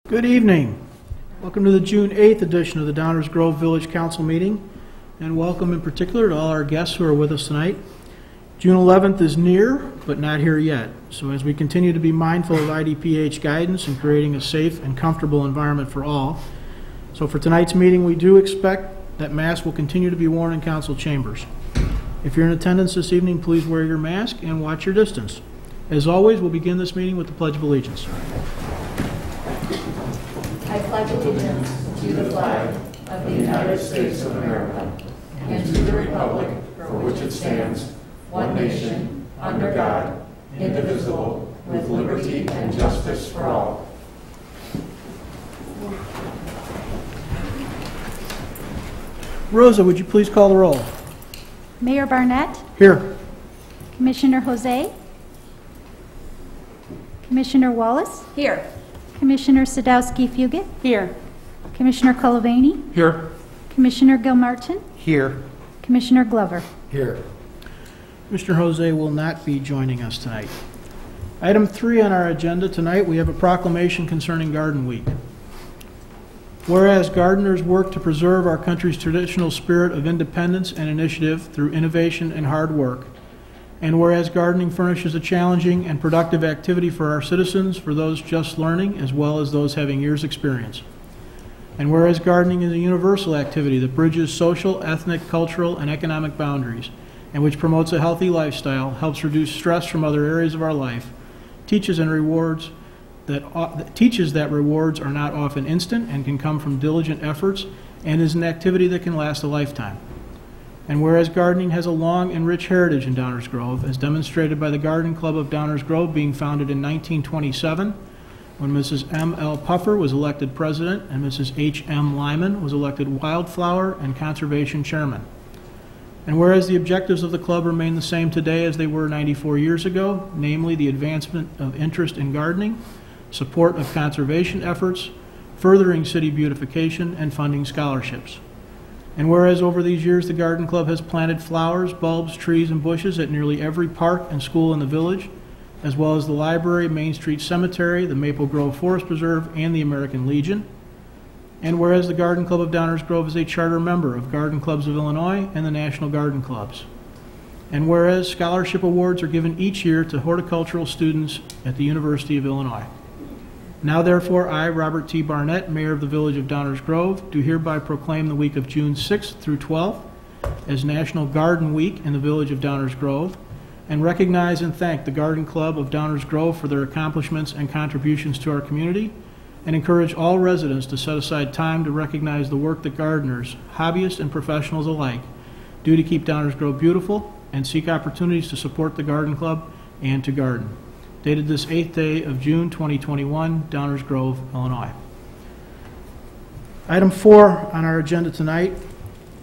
Good evening. Welcome to the June 8th edition of the Downers Grove Village Council meeting, and welcome in particular to all our guests who are with us tonight. June 11th is near, but not here yet. So as we continue to be mindful of IDPH guidance and creating a safe and comfortable environment for all, so for tonight's meeting we do expect that masks will continue to be worn in council chambers. If you're in attendance this evening, please wear your mask and watch your distance. As always, we'll begin this meeting with the Pledge of Allegiance. I pledge allegiance to the flag of the United States of America and to the republic for which it stands, one nation, under God, indivisible, with liberty and justice for all. Rosa, would you please call the roll? Mayor Barnett, Here. Commissioner Jose, Commissioner Wallace, Here. Commissioner Sadowski-Fugit, Here. Commissioner Colavani, Here. Commissioner Gilmartin, Here. Commissioner Glover. Here. Mr. Jose will not be joining us tonight. Item 3 on our agenda tonight, we have a proclamation concerning Garden Week. Whereas gardeners work to preserve our country's traditional spirit of independence and initiative through innovation and hard work, and whereas gardening furnishes a challenging and productive activity for our citizens, for those just learning, as well as those having years' experience. And whereas gardening is a universal activity that bridges social, ethnic, cultural, and economic boundaries, and which promotes a healthy lifestyle, helps reduce stress from other areas of our life, teaches that rewards are not often instant and can come from diligent efforts, and is an activity that can last a lifetime. And whereas gardening has a long and rich heritage in Downers Grove, as demonstrated by the Garden Club of Downers Grove being founded in 1927, when Mrs. M. L. Puffer was elected president and Mrs. H. M. Lyman was elected wildflower and conservation chairman. And whereas the objectives of the club remain the same today as they were 94 years ago, namely the advancement of interest in gardening, support of conservation efforts, furthering city beautification, and funding scholarships. And whereas over these years the Garden Club has planted flowers, bulbs, trees, and bushes at nearly every park and school in the village, as well as the library, Main Street Cemetery, the Maple Grove Forest Preserve, and the American Legion. And whereas the Garden Club of Downers Grove is a charter member of Garden Clubs of Illinois and the National Garden Clubs. And whereas scholarship awards are given each year to horticultural students at the University of Illinois. Now therefore, I, Robert T. Barnett, Mayor of the Village of Downers Grove, do hereby proclaim the week of June 6th through 12th as National Garden Week in the Village of Downers Grove, and recognize and thank the Garden Club of Downers Grove for their accomplishments and contributions to our community, and encourage all residents to set aside time to recognize the work that gardeners, hobbyists and professionals alike, do to keep Downers Grove beautiful, and seek opportunities to support the Garden Club and to garden. Dated this 8th day of June 2021, Downers Grove, Illinois. Item 4 on our agenda tonight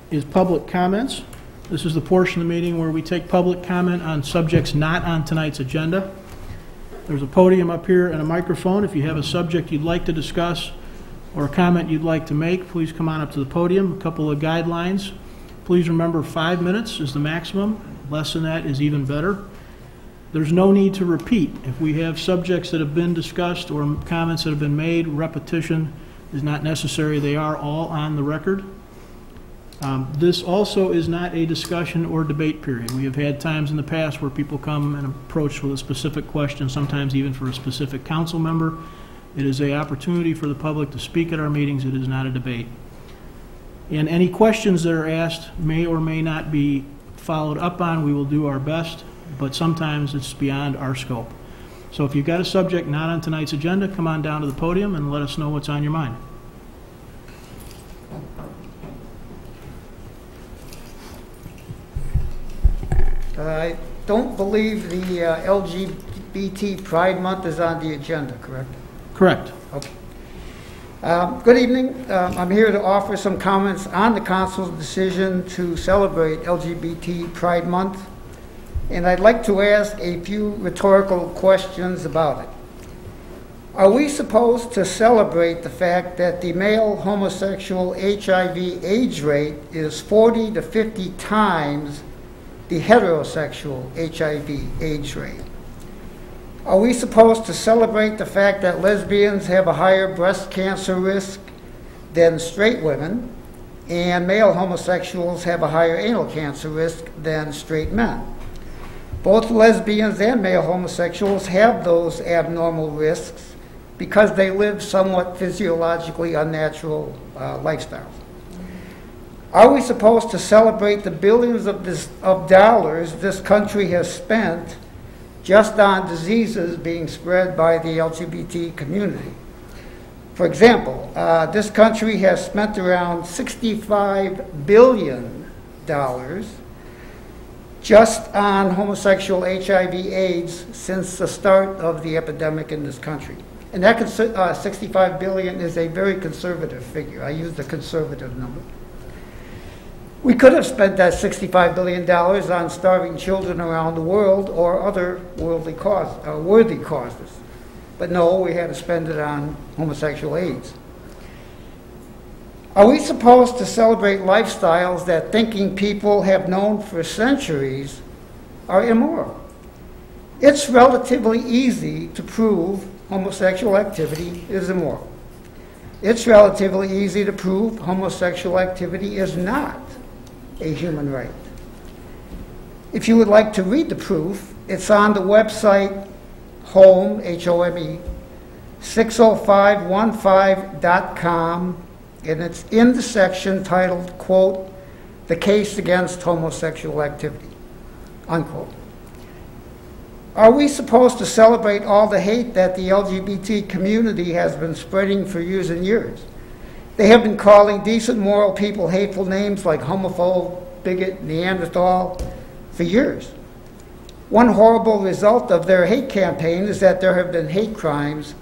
is public comments. This is the portion of the meeting where we take public comment on subjects not on tonight's agenda. There's a podium up here and a microphone. If you have a subject you'd like to discuss or a comment you'd like to make, please come on up to the podium. A couple of guidelines. Please remember 5 minutes is the maximum. Less than that is even better. There's no need to repeat. If we have subjects that have been discussed or comments that have been made, repetition is not necessary. They are all on the record. This also is not a discussion or debate period. We have had times in the past where people come and approach with a specific question, sometimes even for a specific council member. It is an opportunity for the public to speak at our meetings. It is not a debate. And any questions that are asked may or may not be followed up on. We will do our best, but sometimes it's beyond our scope. So if you've got a subject not on tonight's agenda, come on down to the podium and let us know what's on your mind. I don't believe the LGBT Pride Month is on the agenda, correct? Correct. Okay. Good evening. I'm here to offer some comments on the council's decision to celebrate LGBT Pride Month, and I'd like to ask a few rhetorical questions about it. Are we supposed to celebrate the fact that the male homosexual HIV AIDS rate is 40 to 50 times the heterosexual HIV AIDS rate? Are we supposed to celebrate the fact that lesbians have a higher breast cancer risk than straight women, and male homosexuals have a higher anal cancer risk than straight men? Both lesbians and male homosexuals have those abnormal risks because they live somewhat physiologically unnatural lifestyles. Are we supposed to celebrate the billions of dollars this country has spent just on diseases being spread by the LGBT community? For example, this country has spent around $65 billion just on homosexual HIV/AIDS since the start of the epidemic in this country. And that $65 billion is a very conservative figure. I use the conservative number. We could have spent that $65 billion on starving children around the world or other worthy causes. But no, we had to spend it on homosexual AIDS. Are we supposed to celebrate lifestyles that thinking people have known for centuries are immoral? It's relatively easy to prove homosexual activity is immoral. It's relatively easy to prove homosexual activity is not a human right. If you would like to read the proof, it's on the website HOME, H-O-M-E, 60515.com, and it's in the section titled, quote, "The Case Against Homosexual Activity," unquote. Are we supposed to celebrate all the hate that the LGBT community has been spreading for years and years? They have been calling decent, moral people hateful names like homophobe, bigot, Neanderthal for years. One horrible result of their hate campaign is that there have been hate crimes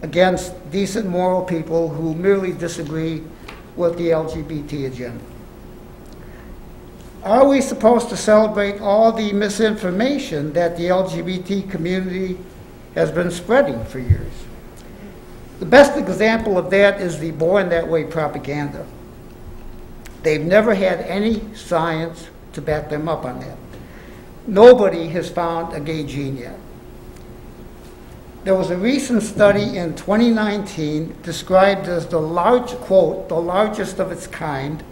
against decent, moral people who merely disagree with the LGBT agenda. Are we supposed to celebrate all the misinformation that the LGBT community has been spreading for years? The best example of that is the Born That Way propaganda. They've never had any science to back them up on that. Nobody has found a gay gene yet. There was a recent study in 2019 described as the quote, the largest of its kind.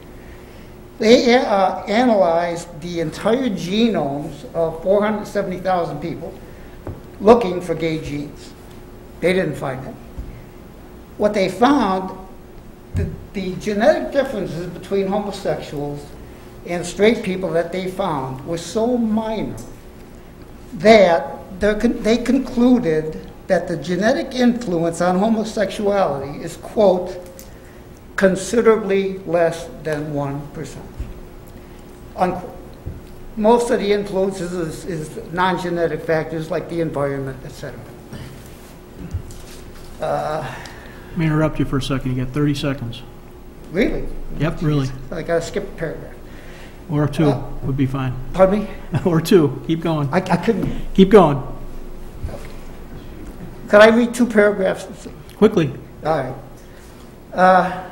They analyzed the entire genomes of 470,000 people looking for gay genes. They didn't find it. What they found, the genetic differences between homosexuals and straight people that they found were so minor that they concluded that the genetic influence on homosexuality is, quote, considerably less than 1%, unquote. Most of the influences is non-genetic factors like the environment, etc. Let me interrupt you for a second. You got 30 seconds. Really? Yep, really. I got to skip a paragraph. Or two would be fine. Pardon me? Or two. Keep going. I couldn't. Keep going. Could I read two paragraphs? Quickly. All right.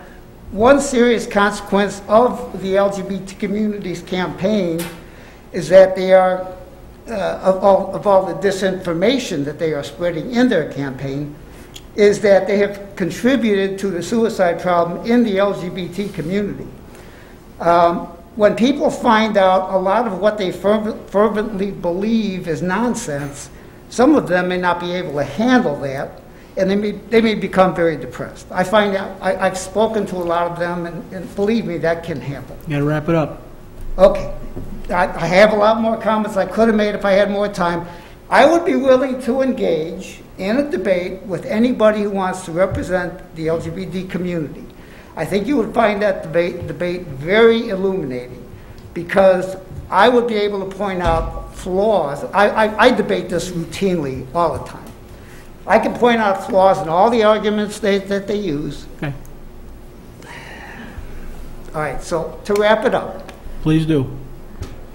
One serious consequence of the LGBT community's campaign is that they are, of all the disinformation that they are spreading in their campaign, is that they have contributed to the suicide problem in the LGBT community. When people find out a lot of what they fervently believe is nonsense, some of them may not be able to handle that, and they may become very depressed. I find out, I've spoken to a lot of them, and believe me, that can happen. You got to wrap it up. Okay. I have a lot more comments I could have made if I had more time. I would be willing to engage in a debate with anybody who wants to represent the LGBT community. I think you would find that debate very illuminating, because I would be able to point out flaws. I debate this routinely all the time. I can point out flaws in all the arguments that they use. Okay. All right, so to wrap it up, Please do.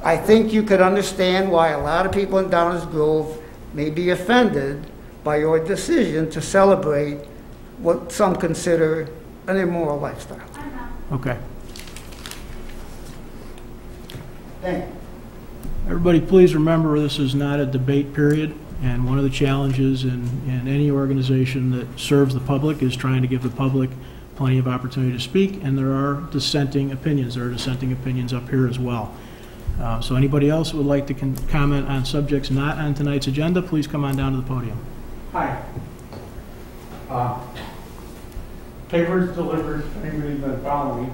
I think you could understand why a lot of people in Downers Grove may be offended by your decision to celebrate what some consider an immoral lifestyle. Okay. Thank you. Everybody, please remember this is not a debate period. And one of the challenges in any organization that serves the public is trying to give the public plenty of opportunity to speak, and there are dissenting opinions. There are dissenting opinions up here as well. So anybody else who would like to comment on subjects not on tonight's agenda, please come on down to the podium. Hi. Papers delivered, anybody's been following me.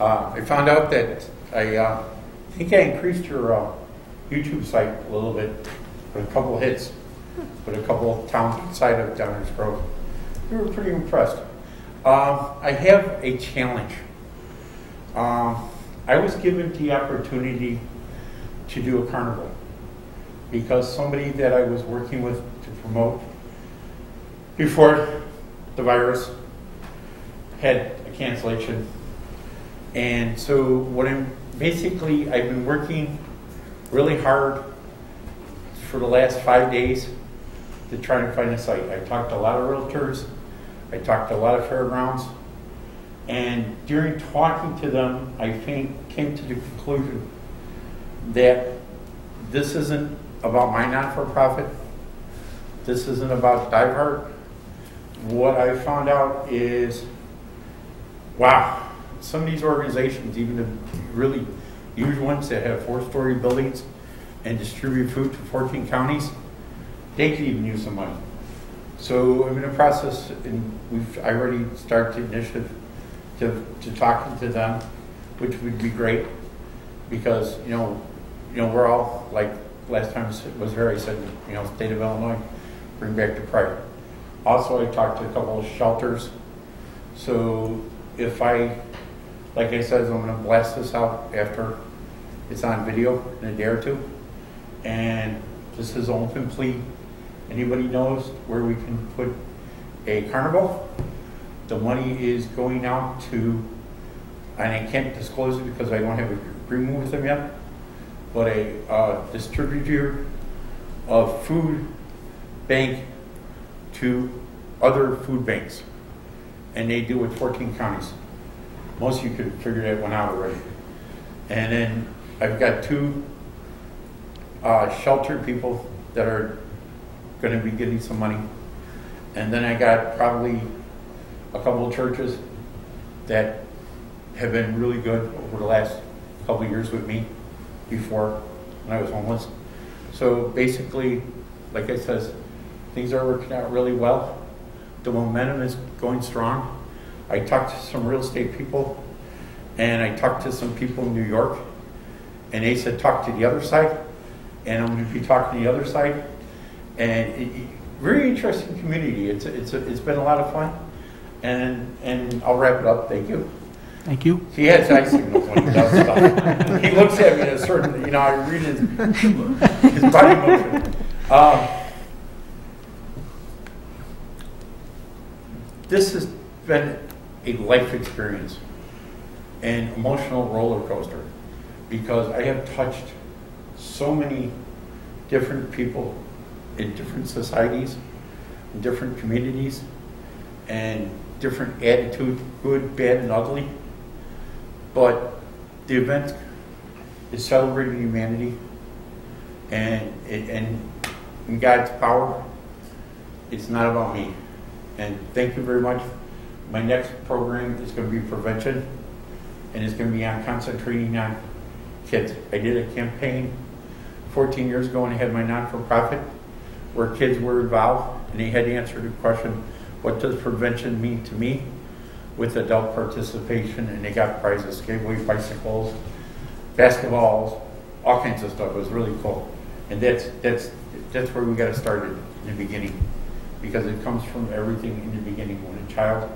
I found out that I think I increased your YouTube site a little bit with a couple of hits, with a couple of towns outside of Downers Grove. We were pretty impressed. I have a challenge. I was given the opportunity to do a carnival because somebody that I was working with to promote before the virus had a cancellation. And so what I've been working really hard for the last 5 days to try to find a site. I talked to a lot of realtors, I talked to a lot of fairgrounds, and during talking to them, I came to the conclusion that this isn't about my not-for-profit. This isn't about Dive Heart. What I found out is, wow, some of these organizations, even the really huge ones that have 4-story buildings and distribute food to 14 counties, they could even use some money. So I'm in the process, and I already started the initiative to talking to them, which would be great, because we're all, like last time it was here, I said, state of Illinois, bring back the pride. Also, I talked to a couple of shelters. So if like I said, I'm going to blast this out after it's on video in a day or two, and this is an open plea. Anybody knows where we can put a carnival? The money is going out to, and I can't disclose it because I don't have an agreement with them yet, but a distributor of food bank to other food banks. And they do it 14 counties. Most of you could figure that one out already. And then I've got 2 sheltered people that are going to be getting some money. And then I got probably a couple of churches that have been really good over the last couple of years with me before when I was homeless. So basically, like I said, things are working out really well. The momentum is going strong. I talked to some real estate people, and I talked to some people in New York, and they said talk to the other side, and I'm going to be talking to the other side. And very interesting community. It's been a lot of fun, and I'll wrap it up. Thank you. Thank you. He has eye signals when he does stuff. He looks at me in a certain, I read his body motion. This has been a life experience, an emotional roller coaster, because I have touched so many different people in different societies, in different communities, and different attitudes, good, bad, and ugly. But the event is celebrating humanity, and in God's power, it's not about me. And thank you very much. My next program is going to be prevention, and it's going to be on concentrating on kids. I did a campaign 14 years ago when I had my non-for-profit where kids were involved, and they had to answer the question, what does prevention mean to me, with adult participation, and they got prizes, gave away bicycles, basketballs, all kinds of stuff. It was really cool. And that's where we got to start in the beginning, because it comes from everything in the beginning when a child,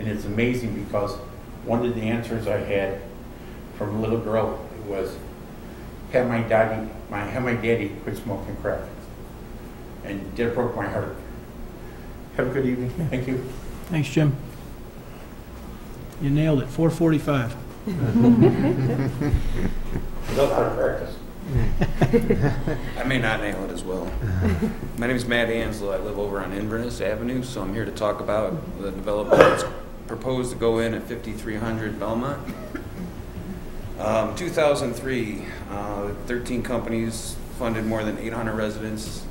and it's amazing because one of the answers I had from a little girl was, have my daddy quit smoking crack. And that broke my heart. Have a good evening. Thank you. Thanks, Jim. You nailed it. 4:45. Without hard practice. I may not nail it as well. My name is Matt Anslow. I live over on Inverness Avenue, so I'm here to talk about the development that's proposed to go in at 5300 Belmont. 2003, 13 companies funded more than 800 residents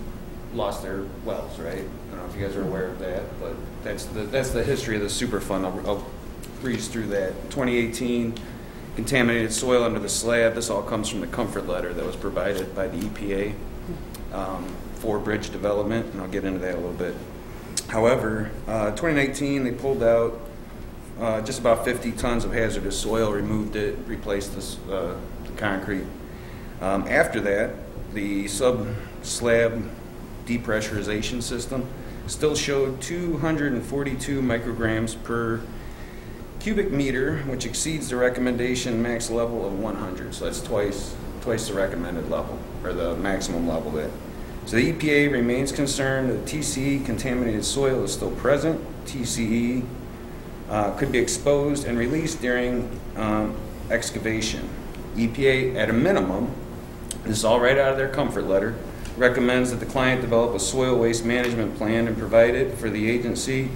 lost their wells, right? I don't know if you guys are aware of that, but that's the history of the Superfund. I'll breeze through that. 2018, contaminated soil under the slab. This all comes from the comfort letter that was provided by the EPA for bridge development, and I'll get into that a little bit. However, 2019, they pulled out just about 50 tons of hazardous soil, removed it, replaced the concrete. After that, the sub-slab depressurization system still showed 242 micrograms per cubic meter, which exceeds the recommendation max level of 100. So that's twice the recommended level, or the maximum level there. So the EPA remains concerned that TCE contaminated soil is still present. TCE could be exposed and released during excavation. EPA, at a minimum, this is all right out of their comfort letter, recommends that the client develop a soil waste management plan and provide it for the agency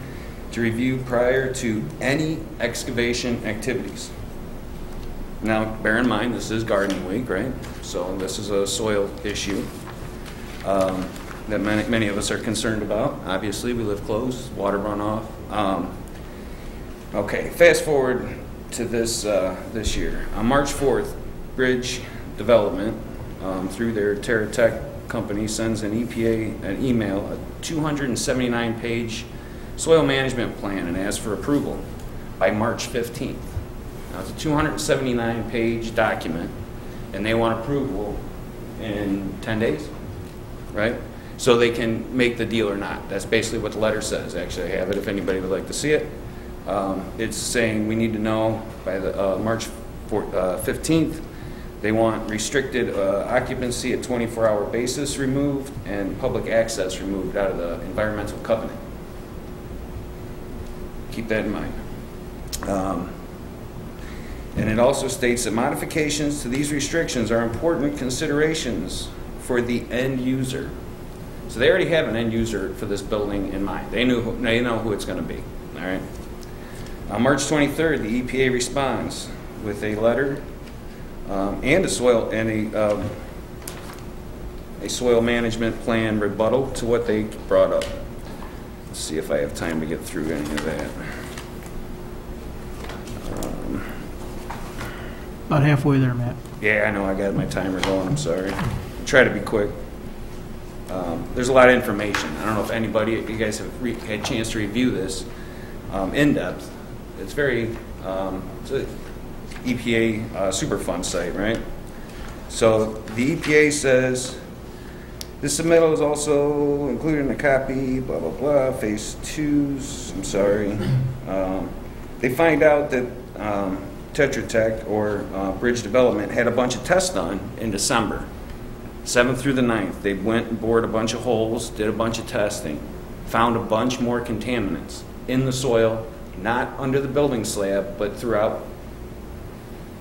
to review prior to any excavation activities. Now, bear in mind, this is gardening week, right? So this is a soil issue that many of us are concerned about. Obviously, we live close, water runoff. Okay, fast forward to this year. On March 4th, Bridge Development, through their TerraTech company, sends an EPA an email, a 279-page soil management plan, and asks for approval by March 15th. Now, it's a 279-page document, and they want approval in 10 days, right? So they can make the deal or not. That's basically what the letter says. Actually, I have it if anybody would like to see it. It's saying we need to know by the March 15th. They want restricted occupancy at 24-hour basis removed and public access removed out of the environmental covenant. Keep that in mind. And it also states that modifications to these restrictions are important considerations for the end user. So they already have an end user for this building in mind. They know who it's going to be. All right. On March 23rd, the EPA responds with a letter and a soil management plan rebuttal to what they brought up. Let's see if I have time to get through any of that. About halfway there, Matt. Yeah, I know. I got my timer going. I'm sorry. Try to be quick. There's a lot of information. I don't know if you guys have had a chance to review this in depth. It's very it's an EPA Superfund site, right? So the EPA says this submittal is also included in a copy, blah, blah, blah, phase 2's, I'm sorry. They find out that Tetra Tech or Bridge Development had a bunch of tests done in December, 7th through the 9th. They went and bored a bunch of holes, did a bunch of testing, found a bunch more contaminants in the soil, not under the building slab, but throughout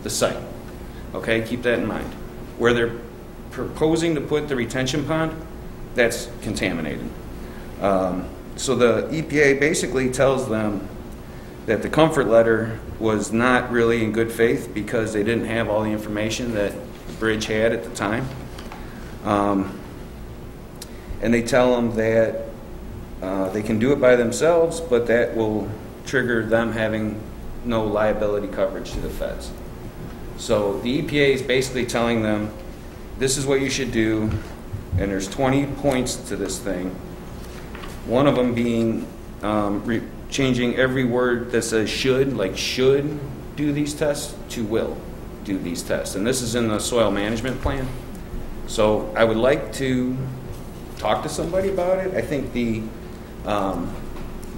the site. Okay, keep that in mind. Where they're proposing to put the retention pond, that's contaminated. So the EPA basically tells them that the comfort letter was not really in good faith because they didn't have all the information that the bridge had at the time. And they tell them that they can do it by themselves, but that will trigger them having no liability coverage to the feds. So the EPA is basically telling them, this is what you should do, and there's 20 points to this thing. One of them being changing every word that says should, like should do these tests, to will do these tests. And this is in the soil management plan. So I would like to talk to somebody about it. I think the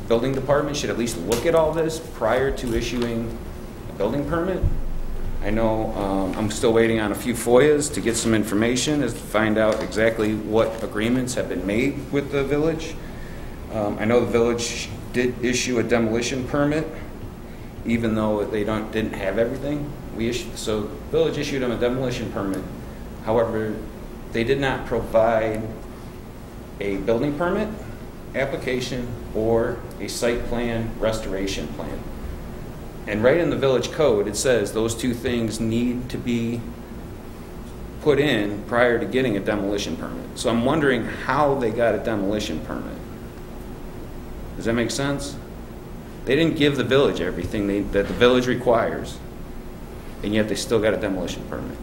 building department should at least look at all this prior to issuing a building permit. I know I'm still waiting on a few FOIAs to get some information as to find out exactly what agreements have been made with the village. I know the village did issue a demolition permit, even though they didn't have everything. So the village issued them a demolition permit. However, they did not provide a building permit application or a site plan restoration plan. And right in the village code, it says those two things need to be put in prior to getting a demolition permit. So I'm wondering how they got a demolition permit. Does that make sense? They didn't give the village everything that the village requires, and yet they still got a demolition permit.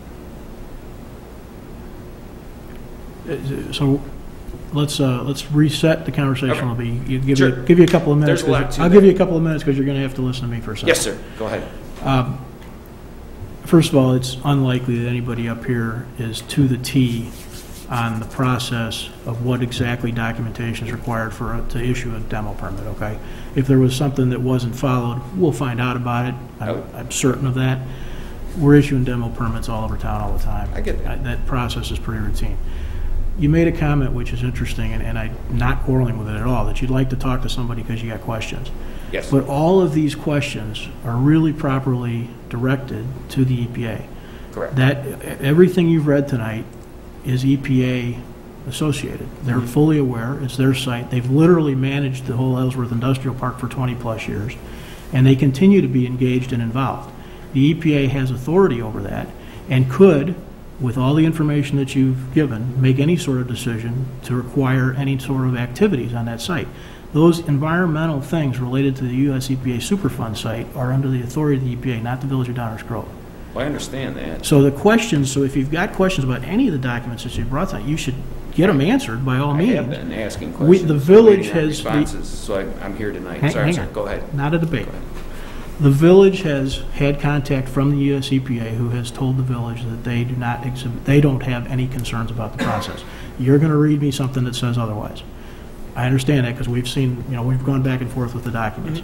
So let's reset the conversation a little bit. Sure. Give you a couple of minutes. There's a lot to I'll that. give you a couple of minutes because you're going to have to listen to me for a second. Yes, sir. Go ahead. First of all, it's unlikely that anybody up here is to the T on the process of what exactly documentation is required to issue a demo permit, okay? If there was something that wasn't followed, we'll find out about it. I'm certain of that. We're issuing demo permits all over town all the time. I get that. That process is pretty routine. You made a comment which is interesting, and I'm not quarreling with it at all, that you'd like to talk to somebody because you got questions. Yes. But all of these questions are really properly directed to the EPA. Correct. That everything you've read tonight is EPA associated. They're fully aware. It's their site. They've literally managed the whole Ellsworth Industrial Park for 20-plus years, and they continue to be engaged and involved. The EPA has authority over that and could, with all the information that you've given, make any sort of decision to require any sort of activities on that site. Those environmental things related to the US EPA Superfund site are under the authority of the EPA, not the Village of Downers Grove. Well, I understand that. So the questions, so if you've got questions about any of the documents that you brought tonight, you should get them answered by all I means. have been asking questions. The village waiting on has... responses, so I'm here tonight. Hang Sorry, sir. on. Go ahead. Not a debate. Go ahead. The village has had contact from the US EPA, who has told the village that they do not they don't have any concerns about the process. You're going to read me something that says otherwise. I understand that because we've seen, we've gone back and forth with the documents.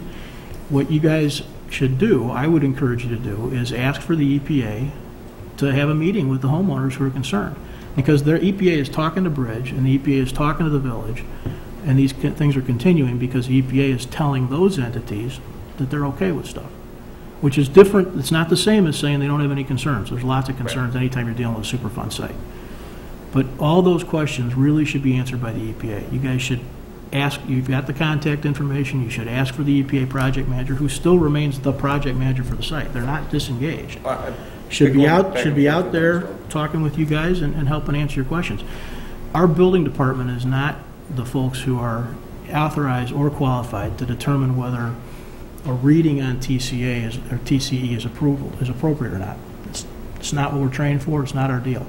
What you guys should do, I would encourage you to do, is ask for the EPA to have a meeting with the homeowners who are concerned. Because their EPA is talking to Bridge, and the EPA is talking to the village, and these things are continuing because the EPA is telling those entities that they're okay with stuff, which is different. It's not the same as saying they don't have any concerns. There's lots of concerns anytime you're dealing with a Superfund site. But all those questions really should be answered by the EPA. You guys should ask, you've got the contact information, you should ask for the EPA project manager, who still remains the project manager for the site. They're not disengaged. Should be out there talking with you guys and helping answer your questions. Our building department is not the folks who are authorized or qualified to determine whether a reading on TCE is appropriate or not. It's not what we're trained for. It's not our deal.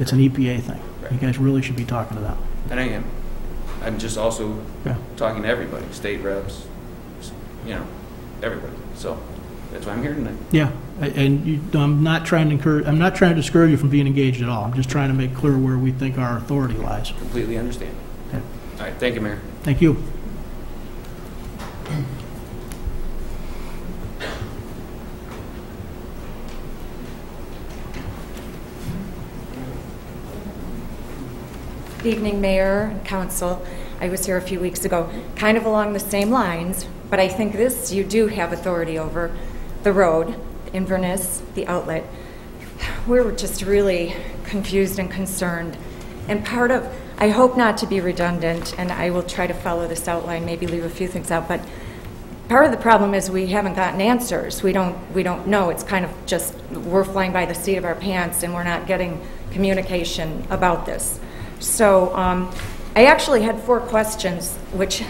It's an EPA thing. Right. You guys really should be talking to them. And I am. I'm just also Yeah. talking to everybody, state reps, everybody. So that's why I'm here tonight. Yeah, I'm not trying to discourage you from being engaged at all. I'm just trying to make clear where we think our authority lies. Completely understand. Okay. All right. Thank you, Mayor. Thank you. Good evening, Mayor and Council. I was here a few weeks ago, kind of along the same lines, but I think this you do have authority over, the road, Inverness, the outlet. We're just really confused and concerned. And I hope not to be redundant, and I will try to follow this outline, maybe leave a few things out, but part of the problem is we haven't gotten answers. We don't know. It's kind of just, we're flying by the seat of our pants and we're not getting communication about this. So I actually had 4 questions, which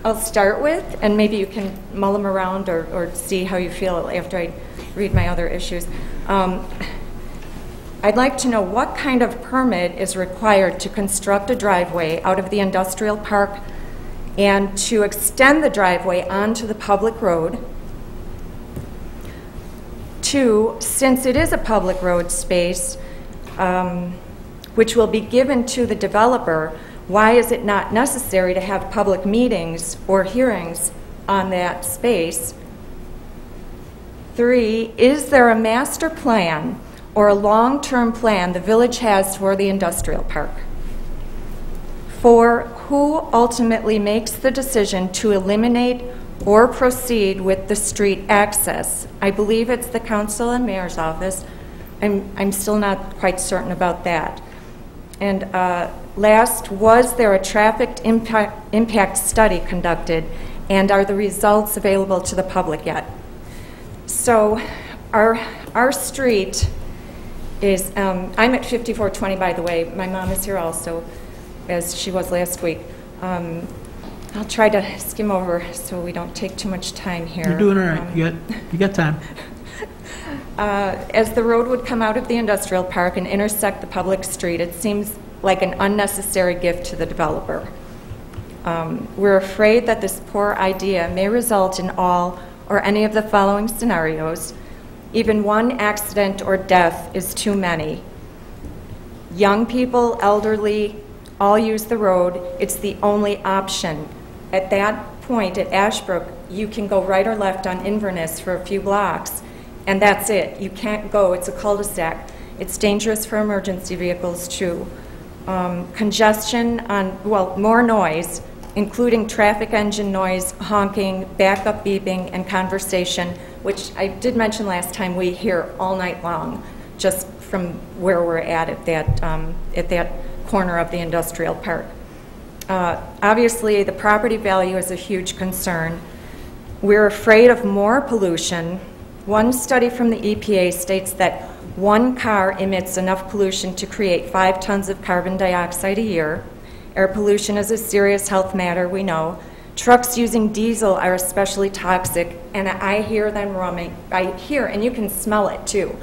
I'll start with, and maybe you can mull them around or see how you feel after I read my other issues. I'd like to know what kind of permit is required to construct a driveway out of the industrial park and to extend the driveway onto the public road. 2, since it is a public road space, which will be given to the developer, why is it not necessary to have public meetings or hearings on that space? 3, is there a master plan or a long-term plan the village has for the industrial park? 4, who ultimately makes the decision to eliminate or proceed with the street access? I believe it's the council and mayor's office. I'm still not quite certain about that. And last, was there a traffic impact study conducted, and are the results available to the public yet? So our street is, I'm at 5420, by the way. My mom is here also, as she was last week. I'll try to skim over so we don't take too much time here. You're doing all right. You got time. As the road would come out of the industrial park and intersect the public street, it seems like an unnecessary gift to the developer. We're afraid that this poor idea may result in all or any of the following scenarios. Even one accident or death is too many. Young people, elderly, all use the road. It's the only option. At that point at Ashbrook, you can go right or left on Inverness for a few blocks, and that's it. You can't go. It's a cul-de-sac. It's dangerous for emergency vehicles, too. Congestion on, well, more noise, including traffic engine noise, honking, backup beeping, and conversation, which I did mention last time we hear all night long, just from where we're at that corner of the industrial park. Obviously, the property value is a huge concern. We're afraid of more pollution. One study from the EPA states that one car emits enough pollution to create 5 tons of carbon dioxide a year. Air pollution is a serious health matter, we know. Trucks using diesel are especially toxic, and I hear them running. I hear, and you can smell it too,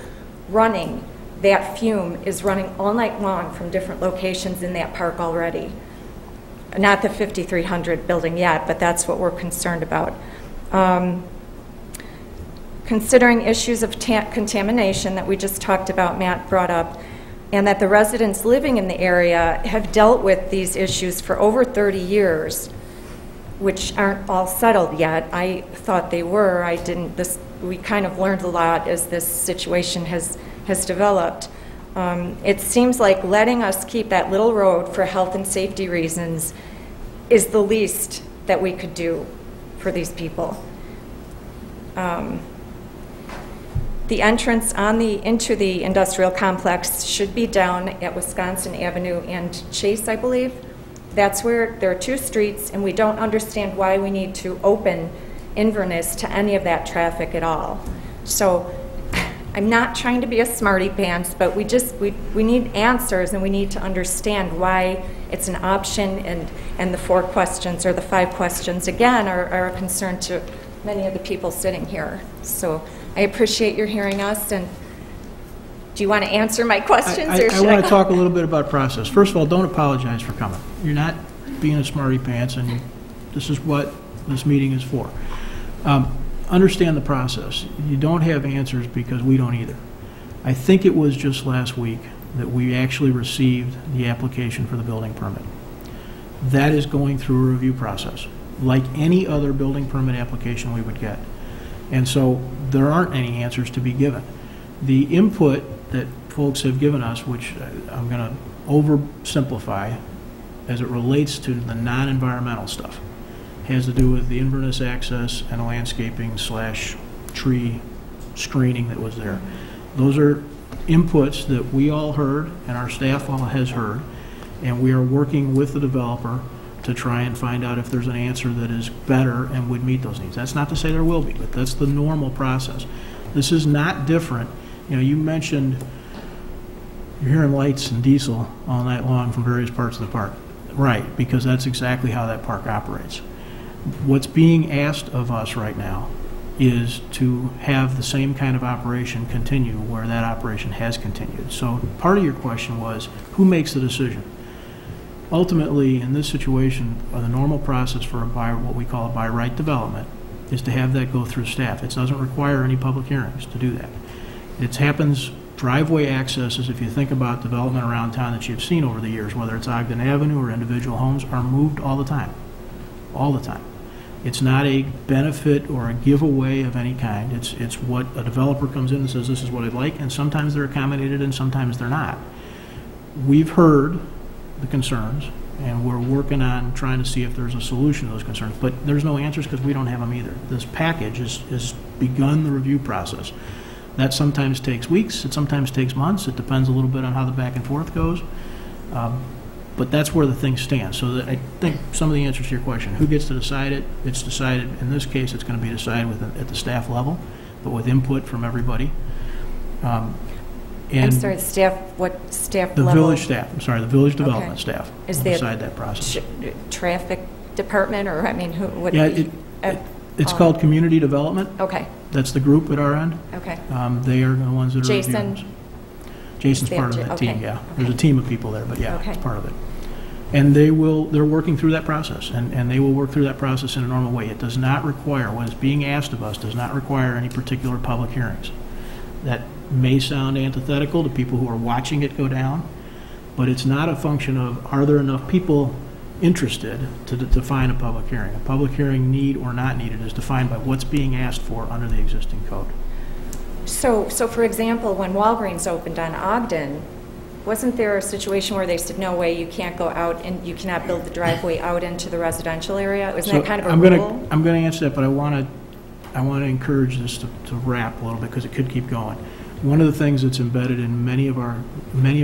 running. That fume is running all night long from different locations in that park already. Not the 5300 building yet, but that's what we're concerned about. Considering issues of contamination that we just talked about, Matt brought up, and that the residents living in the area have dealt with these issues for over 30 years, which aren't all settled yet. I thought they were. I didn't. We kind of learned a lot as this situation has developed. It seems like letting us keep that little road for health and safety reasons is the least that we could do for these people. The entrance into the industrial complex should be down at Wisconsin Avenue and Chase, I believe. That's where there are 2 streets, and we don't understand why we need to open Inverness to any of that traffic at all. So I'm not trying to be a smarty pants, but we need answers, and we need to understand why it's an option, and the 4 questions or the 5 questions, again, are a concern to many of the people sitting here. So I appreciate your hearing us, and do you want to answer my questions? I want to talk a little bit about process. First of all, don't apologize for coming. You're not being a smarty pants, and this is what this meeting is for. Understand the process. You don't have answers because we don't either. I think it was just last week that we actually received the application for the building permit. That is going through a review process, like any other building permit application we would get. And so there aren't any answers to be given. The input that folks have given us, which I'm going to oversimplify as it relates to the non-environmental stuff, has to do with the Inverness access and landscaping / tree screening that was there. Those are inputs that we all heard and our staff all has heard, and we are working with the developer to try and find out if there's an answer that is better and would meet those needs. That's not to say there will be, but that's the normal process. This is not different. You know, you mentioned you're hearing lights and diesel all night long from various parts of the park. Right, because that's exactly how that park operates. What's being asked of us right now is to have the same kind of operation continue where that operation has continued. So part of your question was, who makes the decision? Ultimately, in this situation, the normal process for what we call a by right development is to have that go through staff. It doesn't require any public hearings to do that. It happens, driveway accesses, if you think about development around town that you've seen over the years, whether it's Ogden Avenue or individual homes, are moved all the time. All the time. It's not a benefit or a giveaway of any kind. It's what a developer comes in and says, this is what I'd like, and sometimes they're accommodated and sometimes they're not. We've heard the concerns, and we're working on trying to see if there's a solution to those concerns, but there's no answers because we don't have them either. This package has begun the review process. That sometimes takes weeks, it sometimes takes months. It depends a little bit on how the back and forth goes. But that's where the thing stands. So that I think some of the answers to your question, who gets to decide it? It's decided, in this case, it's going to be decided at the staff level, but with input from everybody. I'm And sorry, staff, what staff the level? village staff, I'm sorry, the village development Okay. staff Is will there decide that process. Traffic department, or, I mean, who, what? Yeah, uh, it's called community development. Okay, That's the group at our end. okay. They are the ones that are reviewing Jason? this. Jason's Is part of that that okay, team, yeah. There's a okay. team of people there, but yeah, Okay. it's part of it. And they're working through that process, and they will work through that process in a normal way. It does not require, what is being asked of us does not require any particular public hearings. That may sound antithetical to people who are watching it go down, but it's not a function of, are there enough people interested to define a public hearing? A public hearing, need or not needed, is defined by what's being asked for under the existing code. So for example, when Walgreens opened on Ogden, wasn't there a situation where they said, no way, you can't go out and you cannot build the driveway out into the residential area? Wasn't that kind of a rule? I'm gonna answer that, but I want to encourage this to wrap a little bit, because it could keep going. One of the things that's embedded in many of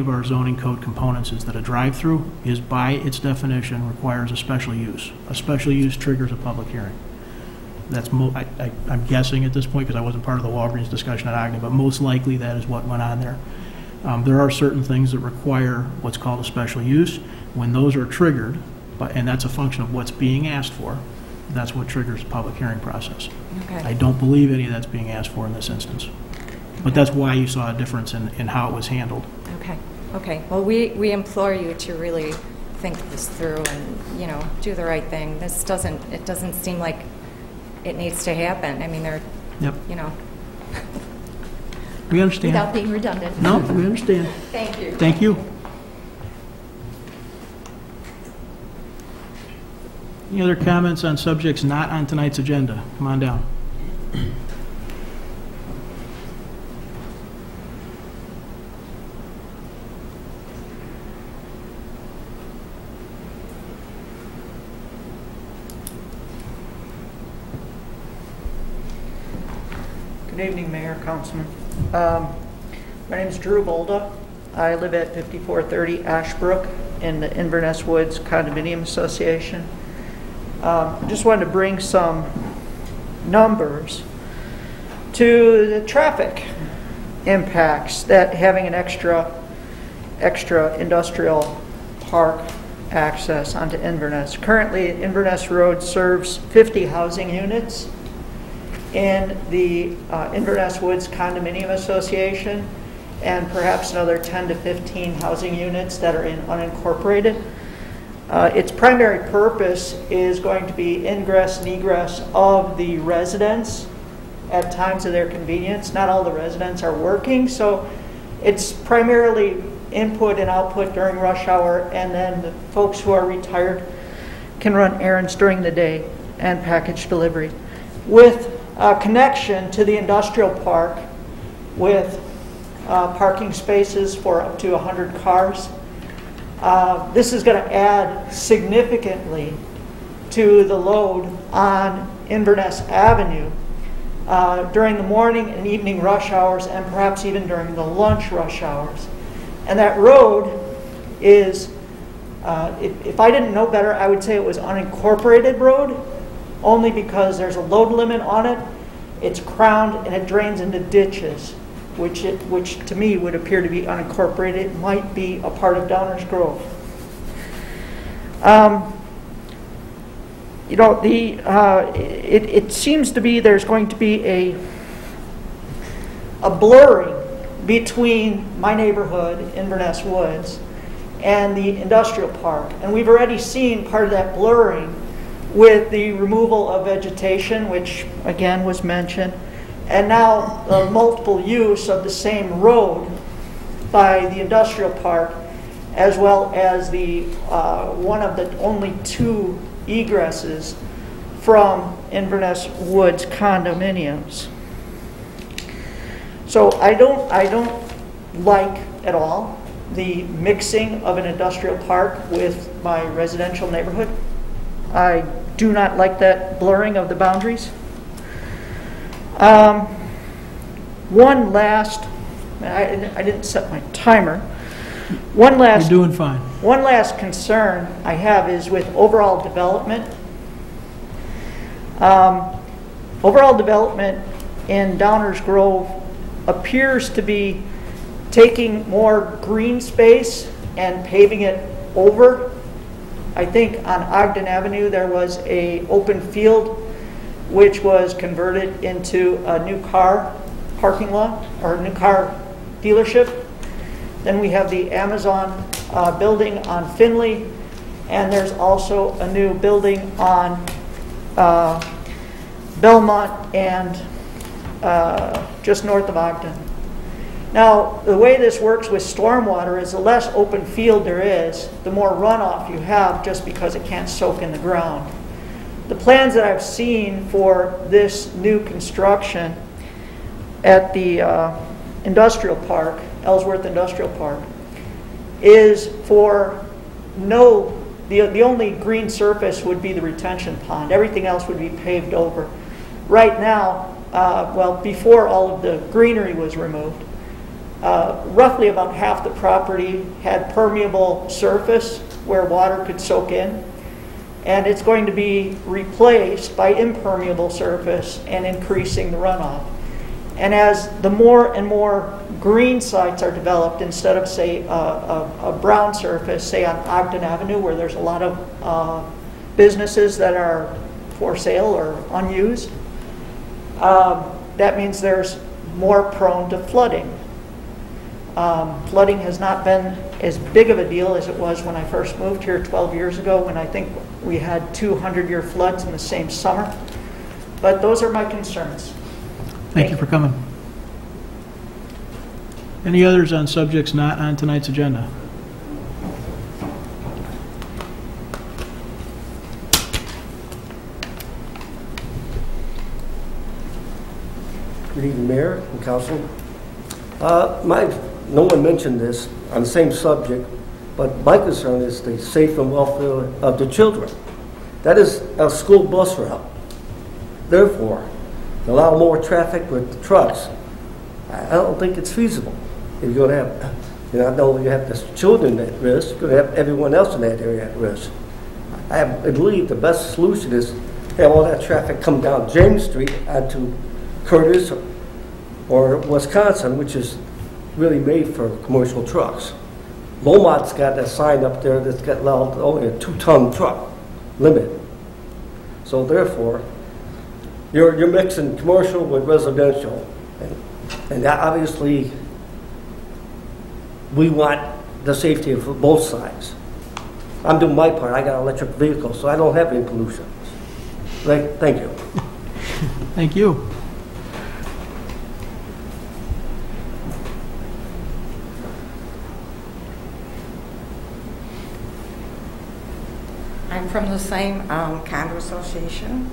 our zoning code components is that a drive-through is, by its definition, requires a special use. A special use triggers a public hearing. That's I'm guessing at this point, because I wasn't part of the Walgreens discussion at Ogden, but most likely that is what went on there. There are certain things that require what's called a special use. When those are triggered, and that's a function of what's being asked for, that's what triggers the public hearing process. I Okay, don't believe any of that's being asked for in this instance. But that's why you saw a difference in how it was handled. okay. Well, we implore you to really think this through and, do the right thing. It doesn't seem like it needs to happen. I mean, Yep, you know. we understand. Without being redundant. No, we understand. Thank you. Thank you. Any other comments on subjects not on tonight's agenda? Come on down. Good evening, Mayor, Councilman. My name is Drew Bolda. I live at 5430 Ashbrook in the Inverness Woods Condominium Association. Just wanted to bring some numbers to the traffic impacts that having an extra industrial park access onto Inverness. Currently, Inverness Road serves 50 housing units in the Inverness Woods Condominium Association, and perhaps another 10 to 15 housing units that are in unincorporated. Its primary purpose is going to be ingress and egress of the residents at times of their convenience. Not all the residents are working, so it's primarily input and output during rush hour, and then the folks who are retired can run errands during the day and package delivery. With connection to the industrial park with parking spaces for up to 100 cars. This is going to add significantly to the load on Inverness Avenue during the morning and evening rush hours, and perhaps even during the lunch rush hours. And that road is, if I didn't know better, I would say it was unincorporated road, only because there's a load limit on it. It's crowned and it drains into ditches, which to me would appear to be unincorporated. It might be a part of Downers Grove. It seems to be there's going to be a blurring between my neighborhood, Inverness Woods, and the industrial park. And we've already seen part of that blurring with the removal of vegetation, which again was mentioned, and now the multiple use of the same road by the industrial park, as well as the one of the only two egresses from Inverness Woods condominiums. So I don't like at all the mixing of an industrial park with my residential neighborhood. I do not like that blurring of the boundaries. One last, I didn't set my timer. One last, You're doing fine. one last concern I have is with overall development. Overall development in Downers Grove appears to be taking more green space and paving it over. I think on Ogden Avenue there was a open field which was converted into a new car parking lot or a new car dealership. Then we have the Amazon building on Finley, and there's also a new building on Belmont and just north of Ogden. Now, the way this works with stormwater is the less open field there is, the more runoff you have just because it can't soak in the ground. The plans that I've seen for this new construction at the industrial park, Ellsworth Industrial Park, is for the only green surface would be the retention pond. Everything else would be paved over. Right now, well, before all of the greenery was removed, roughly about half the property had permeable surface where water could soak in, and it's going to be replaced by impermeable surface and increasing the runoff. And as the more and more green sites are developed, instead of, say, a brown surface, say on Ogden Avenue, where there's a lot of businesses that are for sale or unused, that means there's more prone to flooding. Flooding has not been as big of a deal as it was when I first moved here 12 years ago, when I think we had 200-year floods in the same summer. But those are my concerns. Thank you for coming. Any others on subjects not on tonight's agenda? Good evening, Mayor and Council. No one mentioned this on the same subject, but my concern is the safe and welfare of the children. That is a school bus route. Therefore, to allow more traffic with trucks, I don't think it's feasible. If you're going to have, I know you have the children at risk, you're going to have everyone else in that area at risk. I believe the best solution is have all that traffic come down James Street onto Curtis or Wisconsin, which is really made for commercial trucks. Lomont's got that sign up there that's got only a 2-ton truck limit. So therefore, you're mixing commercial with residential, and that obviously we want the safety of both sides. I'm doing my part. I got an electric vehicle, so I don't have any pollution. Thank you. Thank you. I'm from the same condo association,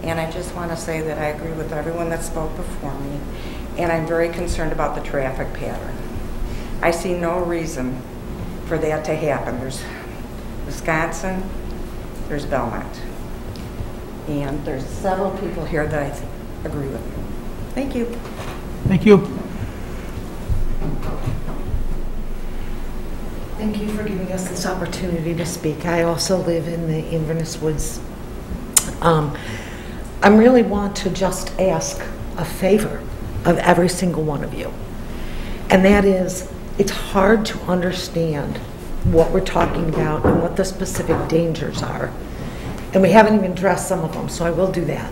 and I just want to say that I agree with everyone that spoke before me, and I'm very concerned about the traffic pattern. I see no reason for that to happen. There's Wisconsin, there's Belmont, and there's several people here that I agree with. Thank you. Thank you. Thank you for giving us this opportunity to speak. I also live in the Inverness Woods. I really want to just ask a favor of every single one of you. And that is, it's hard to understand what we're talking about and what the specific dangers are. And we haven't even addressed some of them, so I will do that.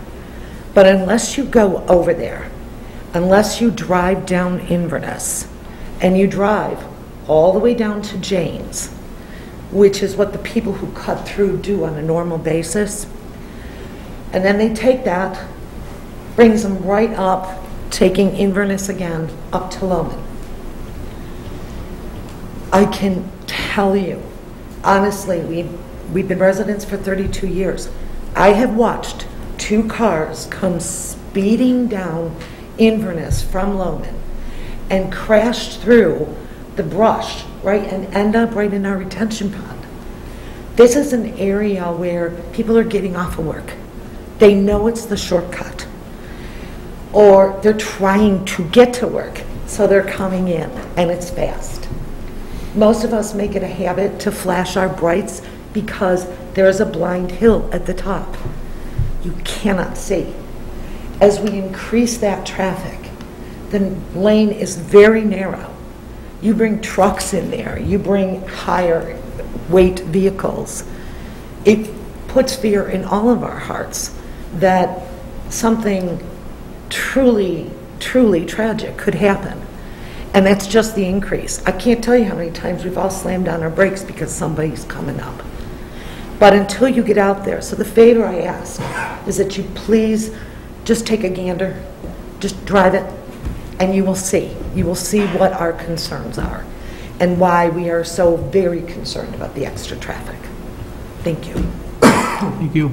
But unless you go over there, unless you drive down Inverness, and you drive all the way down to James, which is what the people who cut through do on a normal basis, and then they take that, brings them right up, taking Inverness again, up to Lowman. I can tell you, honestly, we've been residents for 32 years. I have watched 2 cars come speeding down Inverness from Lowman and crash through the brush, right, and end up right in our retention pond. This is an area where people are getting off of work. They know it's the shortcut, or they're trying to get to work, so they're coming in, and it's fast. Most of us make it a habit to flash our brights because there's a blind hill at the top. You cannot see. As we increase that traffic, the lane is very narrow. You bring trucks in there, you bring higher weight vehicles. It puts fear in all of our hearts that something truly, truly tragic could happen. And that's just the increase. I can't tell you how many times we've all slammed on our brakes because somebody's coming up. But until you get out there, so the favor I ask is that you please just take a gander, just drive it, and you will see. You will see what our concerns are and why we are so very concerned about the extra traffic. Thank you. Thank you.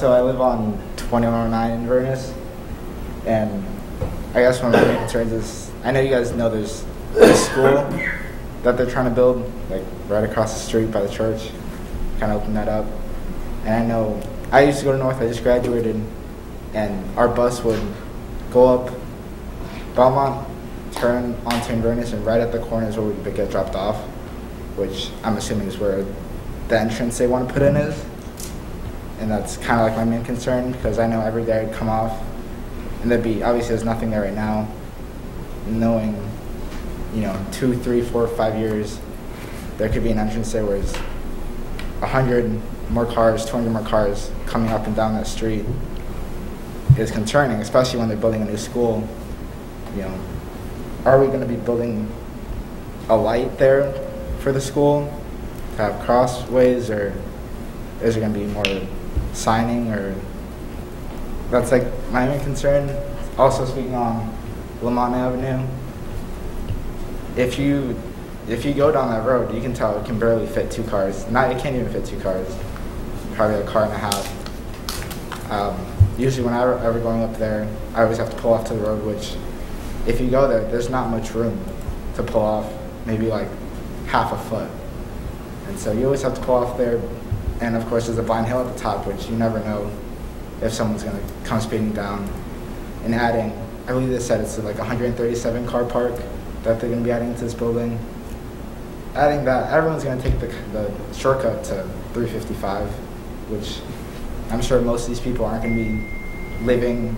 I live on 2109 Inverness, and I guess one of my main concerns is, I know you guys know there's a school that they're trying to build, like right across the street by the church, kind of open that up. And I know, I used to go to North, I just graduated, and our bus would go up Belmont, turn onto Inverness, and right at the corner is where we would get dropped off, which I'm assuming is where the entrance they want to put in is. And that's kind of like my main concern, because I know every day I'd come off and there'd be, obviously there's nothing there right now, knowing, 2, 3, 4, 5 years, there could be an entrance there where there's 100 more cars, 200 more cars coming up and down that street is concerning, especially when they're building a new school. Are we going to be building a light there for the school to have crossways, or is there going to be more signing? Or that's like my main concern. Also, speaking on Lamont Avenue, if you go down that road, you can tell it can barely fit 2 cars. It can't even fit 2 cars. Probably a car and a half. Usually when I'm ever going up there, I always have to pull off to the road, which if you go there, there's not much room to pull off, maybe like half a foot. And so you always have to pull off there. And of course, there's a blind hill at the top, which you never know if someone's going to come speeding down. And adding, I believe they said it's like 137 car park that they're going to be adding to this building. Adding that, everyone's going to take the shortcut to 355, which I'm sure most of these people aren't going to be living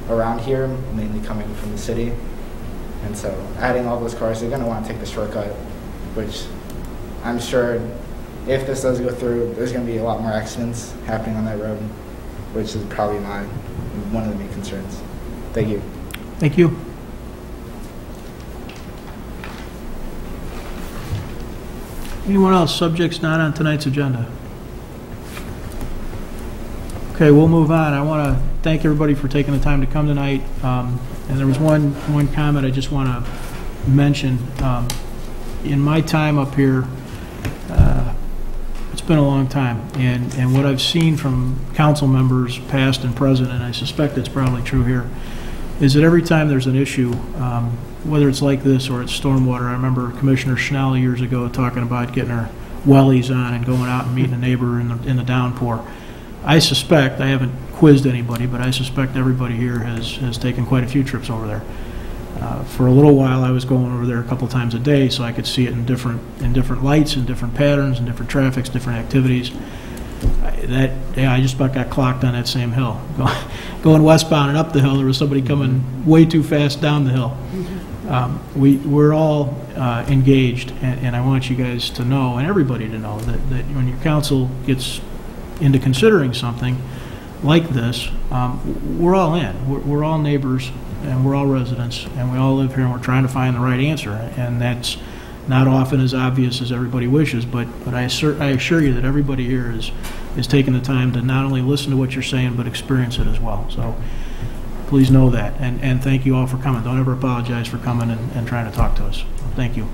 around here, mainly coming from the city. And so adding all those cars, they're going to want to take the shortcut, which I'm sure if this does go through, there's going to be a lot more accidents happening on that road, which is probably one of the main concerns. Thank you. Thank you. Anyone else? Subjects not on tonight's agenda. Okay, we'll move on. I want to thank everybody for taking the time to come tonight. And there was one comment I just want to mention. In my time up here, it's been a long time, and what I've seen from council members, past and present, and I suspect it's probably true here, is that every time there's an issue, whether it's like this or it's stormwater, I remember Commissioner Schnell years ago talking about getting her wellies on and going out and meeting a neighbor in the downpour. I suspect, I haven't quizzed anybody, but I suspect everybody here has taken quite a few trips over there. For a little while, I was going over there a couple times a day, so I could see it in different lights, and different patterns, and different traffics, different activities. I just about got clocked on that same hill. Going westbound and up the hill, there was somebody coming way too fast down the hill. We're all engaged, and I want you guys to know, and everybody to know, that when your council gets into considering something like this, we're all in. We're all neighbors, and we're all residents, and we all live here, and we're trying to find the right answer. And that's not often as obvious as everybody wishes, but I assure you that everybody here is taking the time to not only listen to what you're saying, but experience it as well. So please know that, and thank you all for coming. Don't ever apologize for coming and trying to talk to us. Thank you.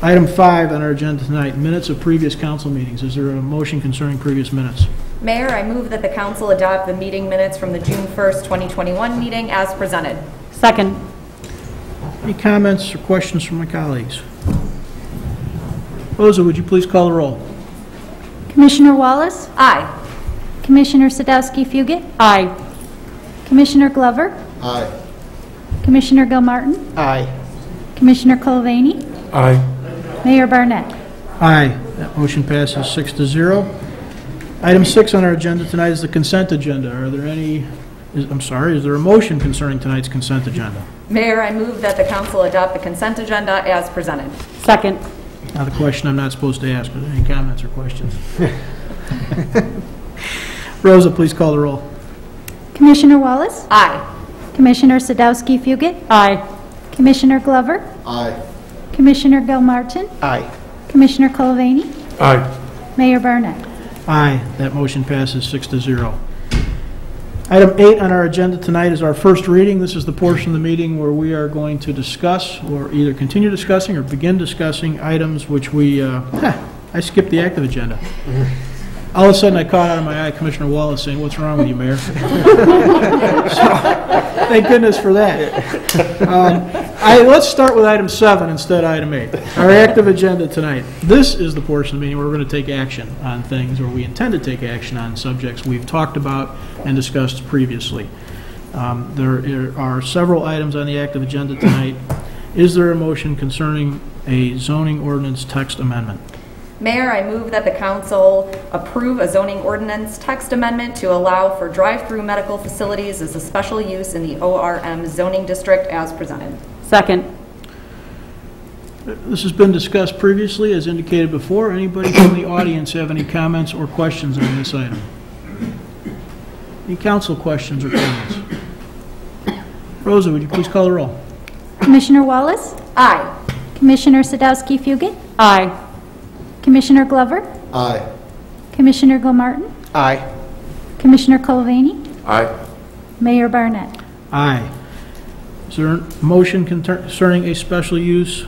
Item 5 on our agenda tonight, minutes of previous council meetings. Is there a motion concerning previous minutes? Mayor, I move that the council adopt the meeting minutes from the June 1st, 2021 meeting as presented. Second. Any comments or questions from my colleagues? Rosa, would you please call the roll? Commissioner Wallace? Aye. Commissioner Sadowski-Fugit? Aye. Commissioner Glover? Aye. Commissioner Gilmartin? Aye. Commissioner Culvaney? Aye. Mayor Barnett? Aye. That motion passes 6-0. Item 6 on our agenda tonight is the consent agenda. Are there any, is there a motion concerning tonight's consent agenda? Mayor, I move that the council adopt the consent agenda as presented. Second. Now the question I'm not supposed to ask. Are there any comments or questions? Rosa, please call the roll. Commissioner Wallace? Aye. Commissioner Sadowski Fugit? Aye. Commissioner Glover? Aye. Commissioner Gilmartin? Aye. Commissioner Culvany? Aye. Mayor Barnett? Aye. That motion passes 6-0. Item 8 on our agenda tonight is our first reading. This is the portion of the meeting where we are going to discuss or either continue discussing or begin discussing items which we, I skipped the active agenda. All of a sudden I caught out of my eye Commissioner Wallace saying, "What's wrong with you, Mayor?" So, thank goodness for that. Let's start with item 7 instead of item 8. Our active agenda tonight. This is the portion of the meeting where we're going to take action on things, or we intend to take action on subjects we've talked about and discussed previously. There are several items on the active agenda tonight. Is there a motion concerning a zoning ordinance text amendment? Mayor, I move that the council approve a zoning ordinance text amendment to allow for drive-through medical facilities as a special use in the ORM zoning district as presented. Second. This has been discussed previously, as indicated before. Anybody from the audience have any comments or questions on this item? Any council questions or comments? Rosa, would you please call the roll? Commissioner Wallace? Aye. Commissioner Sadowski Fugit? Aye. Commissioner Glover? Aye. Commissioner Gilmartin? Aye. Commissioner Culvany? Aye. Mayor Barnett? Aye. Is there a motion concerning a special use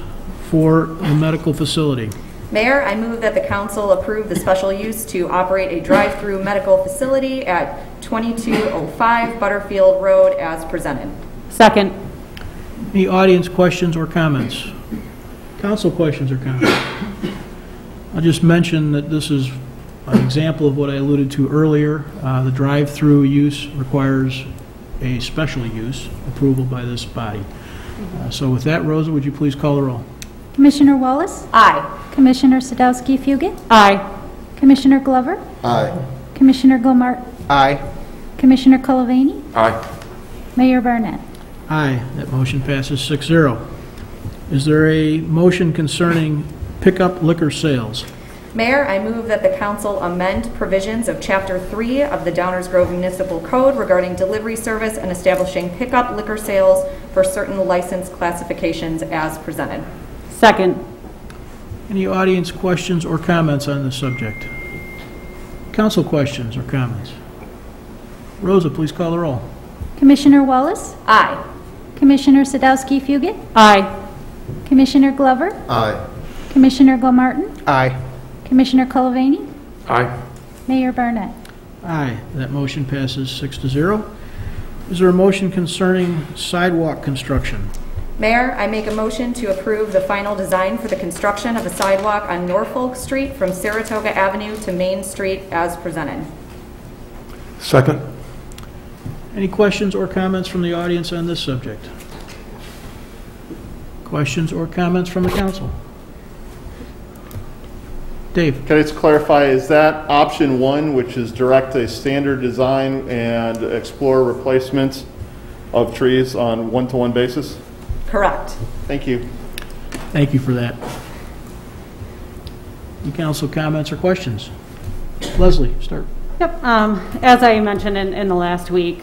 for a medical facility? Mayor, I move that the council approve the special use to operate a drive-through medical facility at 2205 Butterfield Road as presented. Second. Any audience questions or comments? Council questions or comments? I'll just mention that this is an example of what I alluded to earlier. The drive-through use requires a special use approval by this body. So with that, Rosa, would you please call the roll? Commissioner Wallace? Aye. Commissioner Sadowski Fugit? Aye. Commissioner Glover? Aye. Commissioner Gilmartin? Aye. Commissioner Culvany? Aye. Mayor Barnett? Aye. That motion passes 6-0. Is there a motion concerning pickup liquor sales? Mayor, I move that the council amend provisions of Chapter 3 of the Downers Grove Municipal Code regarding delivery service and establishing pickup liquor sales for certain license classifications as presented. Second. Any audience questions or comments on this subject? Council questions or comments? Rosa, please call the roll. Commissioner Wallace? Aye. Commissioner Sadowski Fugit? Aye. Commissioner Glover? Aye. Commissioner Gilmartin? Aye. Commissioner Culvany? Aye. Mayor Barnett? Aye. That motion passes 6-0. Is there a motion concerning sidewalk construction? Mayor, I make a motion to approve the final design for the construction of a sidewalk on Norfolk Street from Saratoga Avenue to Main Street as presented. Second. Any questions or comments from the audience on this subject? Questions or comments from the council? Dave? Can I just clarify, is that option 1, which is direct a standard design and explore replacements of trees on one-to-one basis? Correct. Thank you. Thank you for that. Any council comments or questions? Leslie, start. Yep. As I mentioned in the last week,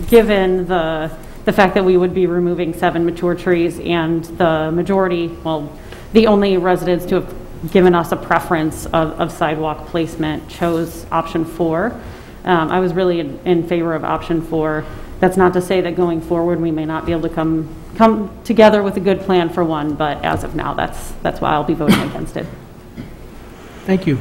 given the fact that we would be removing 7 mature trees and the majority, well, the only residents to have given us a preference of sidewalk placement chose option 4. I was really in favor of option 4. That's not to say that going forward we may not be able to come together with a good plan for one, but as of now, that's why I'll be voting against it. Thank you.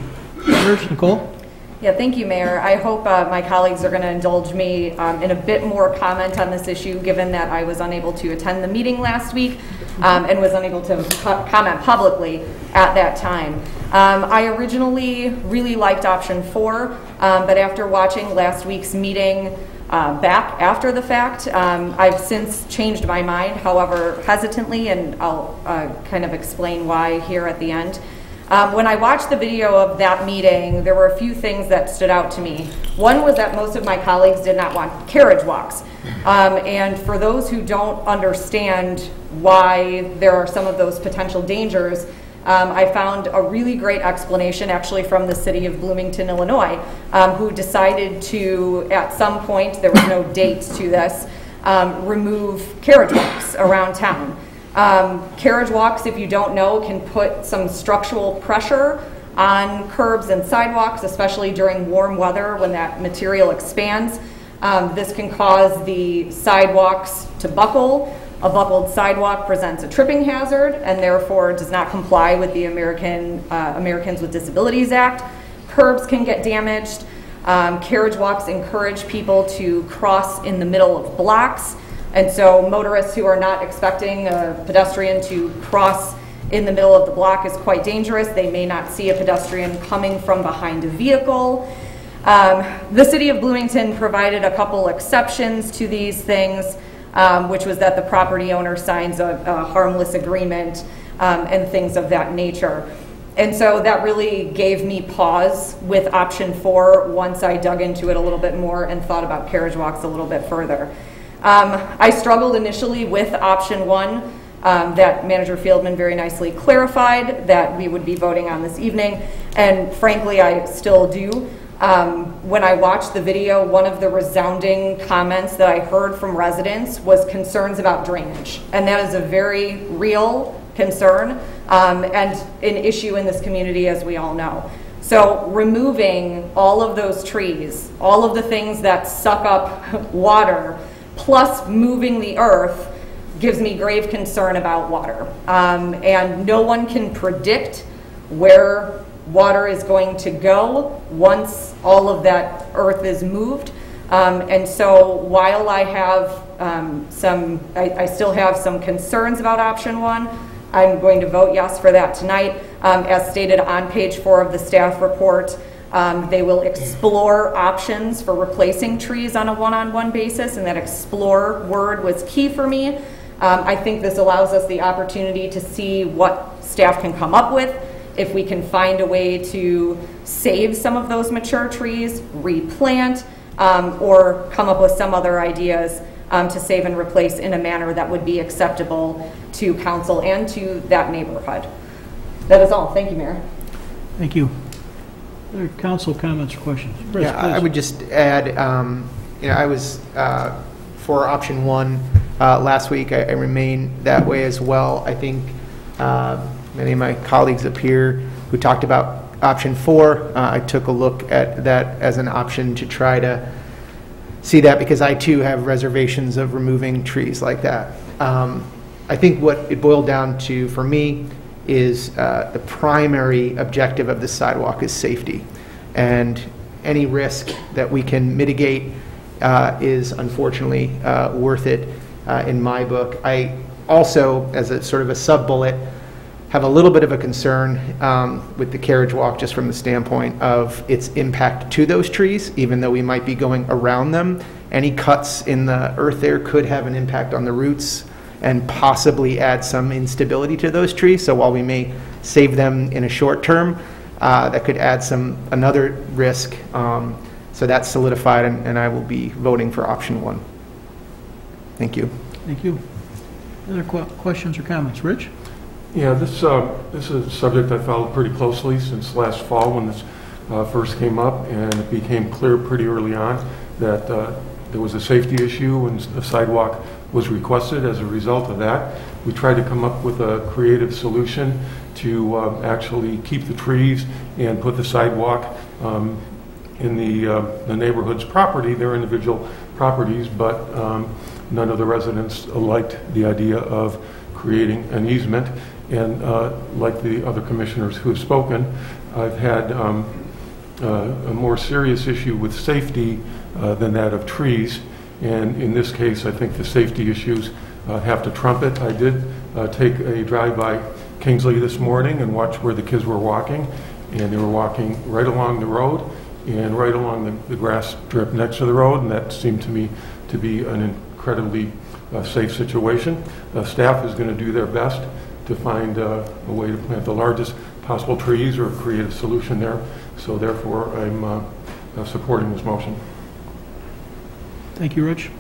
Nicole? Yeah, thank you, Mayor. I hope my colleagues are going to indulge me in a bit more comment on this issue, given that I was unable to attend the meeting last week and was unable to comment publicly at that time. I originally really liked option 4, but after watching last week's meeting back after the fact, I've since changed my mind, however hesitantly, and I'll kind of explain why here at the end. When I watched the video of that meeting, there were a few things that stood out to me. One was that most of my colleagues did not want carriage walks. And for those who don't understand why there are some of those potential dangers, I found a really great explanation actually from the city of Bloomington, Illinois, who decided to, at some point, there was no date to this, remove carriage walks around town. Carriage walks, if you don't know, can put some structural pressure on curbs and sidewalks, especially during warm weather when that material expands. This can cause the sidewalks to buckle. A buckled sidewalk presents a tripping hazard and therefore does not comply with the Americans with Disabilities Act. Curbs can get damaged. Carriage walks encourage people to cross in the middle of blocks. And so motorists who are not expecting a pedestrian to cross in the middle of the block is quite dangerous. They may not see a pedestrian coming from behind a vehicle. The city of Bloomington provided a couple exceptions to these things, which was that the property owner signs a harmless agreement and things of that nature. And so that really gave me pause with option 4 once I dug into it a little bit more and thought about carriage walks a little bit further. I struggled initially with option 1 that Manager Fieldman very nicely clarified that we would be voting on this evening, and frankly I still do. When I watched the video, one of the resounding comments that I heard from residents was concerns about drainage, and that is a very real concern and an issue in this community, as we all know. So removing all of those trees, all of the things that suck up water, plus moving the earth, gives me grave concern about water. And no one can predict where water is going to go once all of that earth is moved. And so while I have I still have some concerns about option 1, I'm going to vote yes for that tonight. As stated on page 4 of the staff report, they will explore options for replacing trees on a one-on-one basis, and that explore word was key for me. I think this allows us the opportunity to see what staff can come up with, if we can find a way to save some of those mature trees, replant, or come up with some other ideas to save and replace in a manner that would be acceptable to council and to that neighborhood. That is all. Thank you, Mayor. Thank you. Other council comments or questions? Chris, Yeah, please. I would just add, I was for option 1 last week. I remain that way as well. I think many of my colleagues up here who talked about option 4, I took a look at that as an option to try to see that, because I too have reservations of removing trees like that. I think what it boiled down to for me is the primary objective of the sidewalk is safety, and any risk that we can mitigate is unfortunately worth it in my book. I also, as a sort of a sub-bullet, have a little bit of a concern with the carriage walk, just from the standpoint of its impact to those trees. Even though we might be going around them, any cuts in the earth there could have an impact on the roots and possibly add some instability to those trees. So while we may save them in a short term, that could add another risk. So that's solidified, and I will be voting for option 1. Thank you. Thank you. Other questions or comments? Rich? Yeah, this is a subject I followed pretty closely since last fall when this first came up, and it became clear pretty early on that there was a safety issue when the sidewalk was requested. As a result of that, we tried to come up with a creative solution to actually keep the trees and put the sidewalk in the neighborhood's property, their individual properties, but none of the residents liked the idea of creating an easement. And like the other commissioners who have spoken, I've had a more serious issue with safety than that of trees. And in this case, I think the safety issues have to trump it. I did take a drive by Kingsley this morning and watch where the kids were walking. And they were walking right along the road and right along the grass strip next to the road. And that seemed to me to be an incredibly safe situation. Staff is going to do their best to find a way to plant the largest possible trees or create a solution there. So therefore, I'm supporting this motion. Thank you, Rich.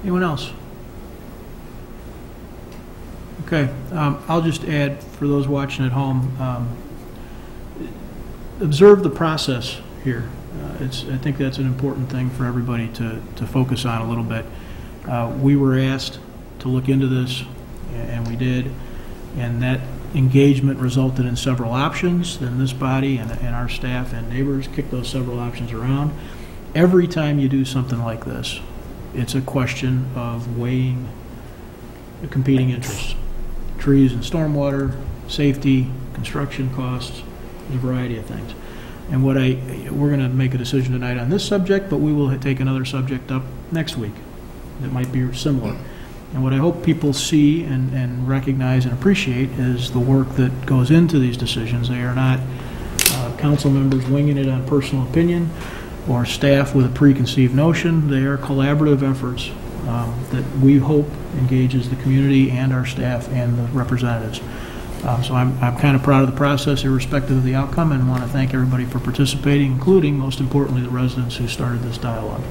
Anyone else? Okay, I'll just add for those watching at home, observe the process here. I think that's an important thing for everybody to focus on a little bit. We were asked to look into this, and we did, and that engagement resulted in several options. Then this body and our staff and neighbors kicked those several options around. Every time you do something like this, it's a question of weighing the competing interests. Trees and stormwater, safety, construction costs, a variety of things. And we're going to make a decision tonight on this subject, but we will take another subject up next week that might be similar. And what I hope people see and recognize and appreciate is the work that goes into these decisions. They are not council members winging it on personal opinion or staff with a preconceived notion. They are collaborative efforts that we hope engages the community and our staff and the representatives. So I'm kind of proud of the process irrespective of the outcome, and want to thank everybody for participating, including, most importantly, the residents who started this dialogue.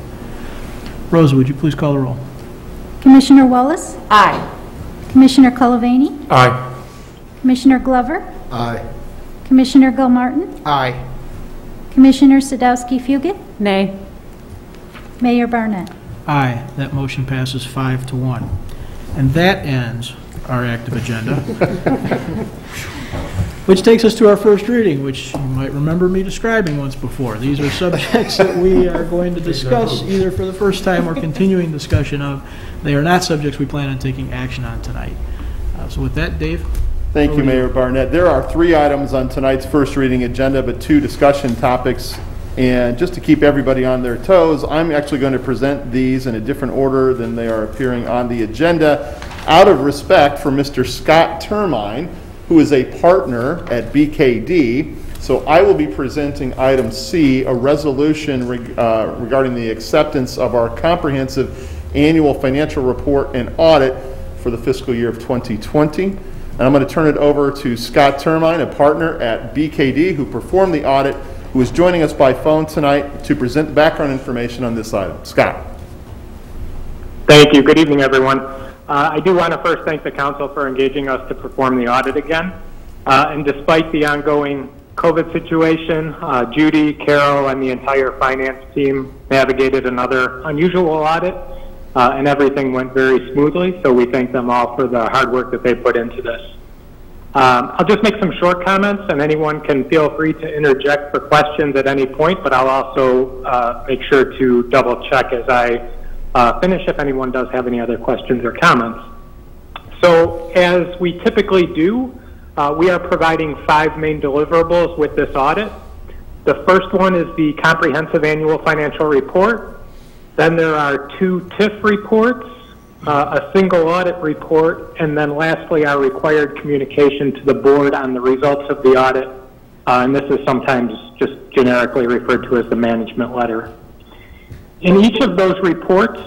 Rosa, would you please call the roll? Commissioner Wallace? Aye. Commissioner Colavani? Aye. Commissioner Glover? Aye. Commissioner Gilmartin? Aye. Commissioner Sadowski-Fugit? Nay. Mayor Barnett? Aye. That motion passes 5-1. And that ends our active agenda. Which takes us to our first reading, which you might remember me describing once before. These are subjects that we are going to discuss either for the first time or continuing discussion of. They are not subjects we plan on taking action on tonight. So with that, Dave. Thank you, Mayor Barnett. There are 3 items on tonight's first reading agenda, but 2 discussion topics. And just to keep everybody on their toes, I'm actually going to present these in a different order than they are appearing on the agenda, out of respect for Mr. Scott Termine, who is a partner at BKD. So I will be presenting item C, a resolution regarding the acceptance of our comprehensive annual financial report and audit for the fiscal year of 2020. And I'm going to turn it over to Scott Termine, a partner at BKD, who performed the audit, who is joining us by phone tonight to present the background information on this item. Scott. Thank you. Good evening, everyone. I do want to first thank the council for engaging us to perform the audit again. And despite the ongoing COVID situation, Judy, Carol, and the entire finance team navigated another unusual audit, and everything went very smoothly. So we thank them all for the hard work that they put into this. I'll just make some short comments, and anyone can feel free to interject for questions at any point, but I'll also make sure to double check as I finish if anyone does have any other questions or comments. So as we typically do, we are providing 5 main deliverables with this audit. The first one is the comprehensive annual financial report. Then there are 2 TIF reports, a single audit report, and then lastly our required communication to the board on the results of the audit. And this is sometimes just generically referred to as the management letter. In each of those reports,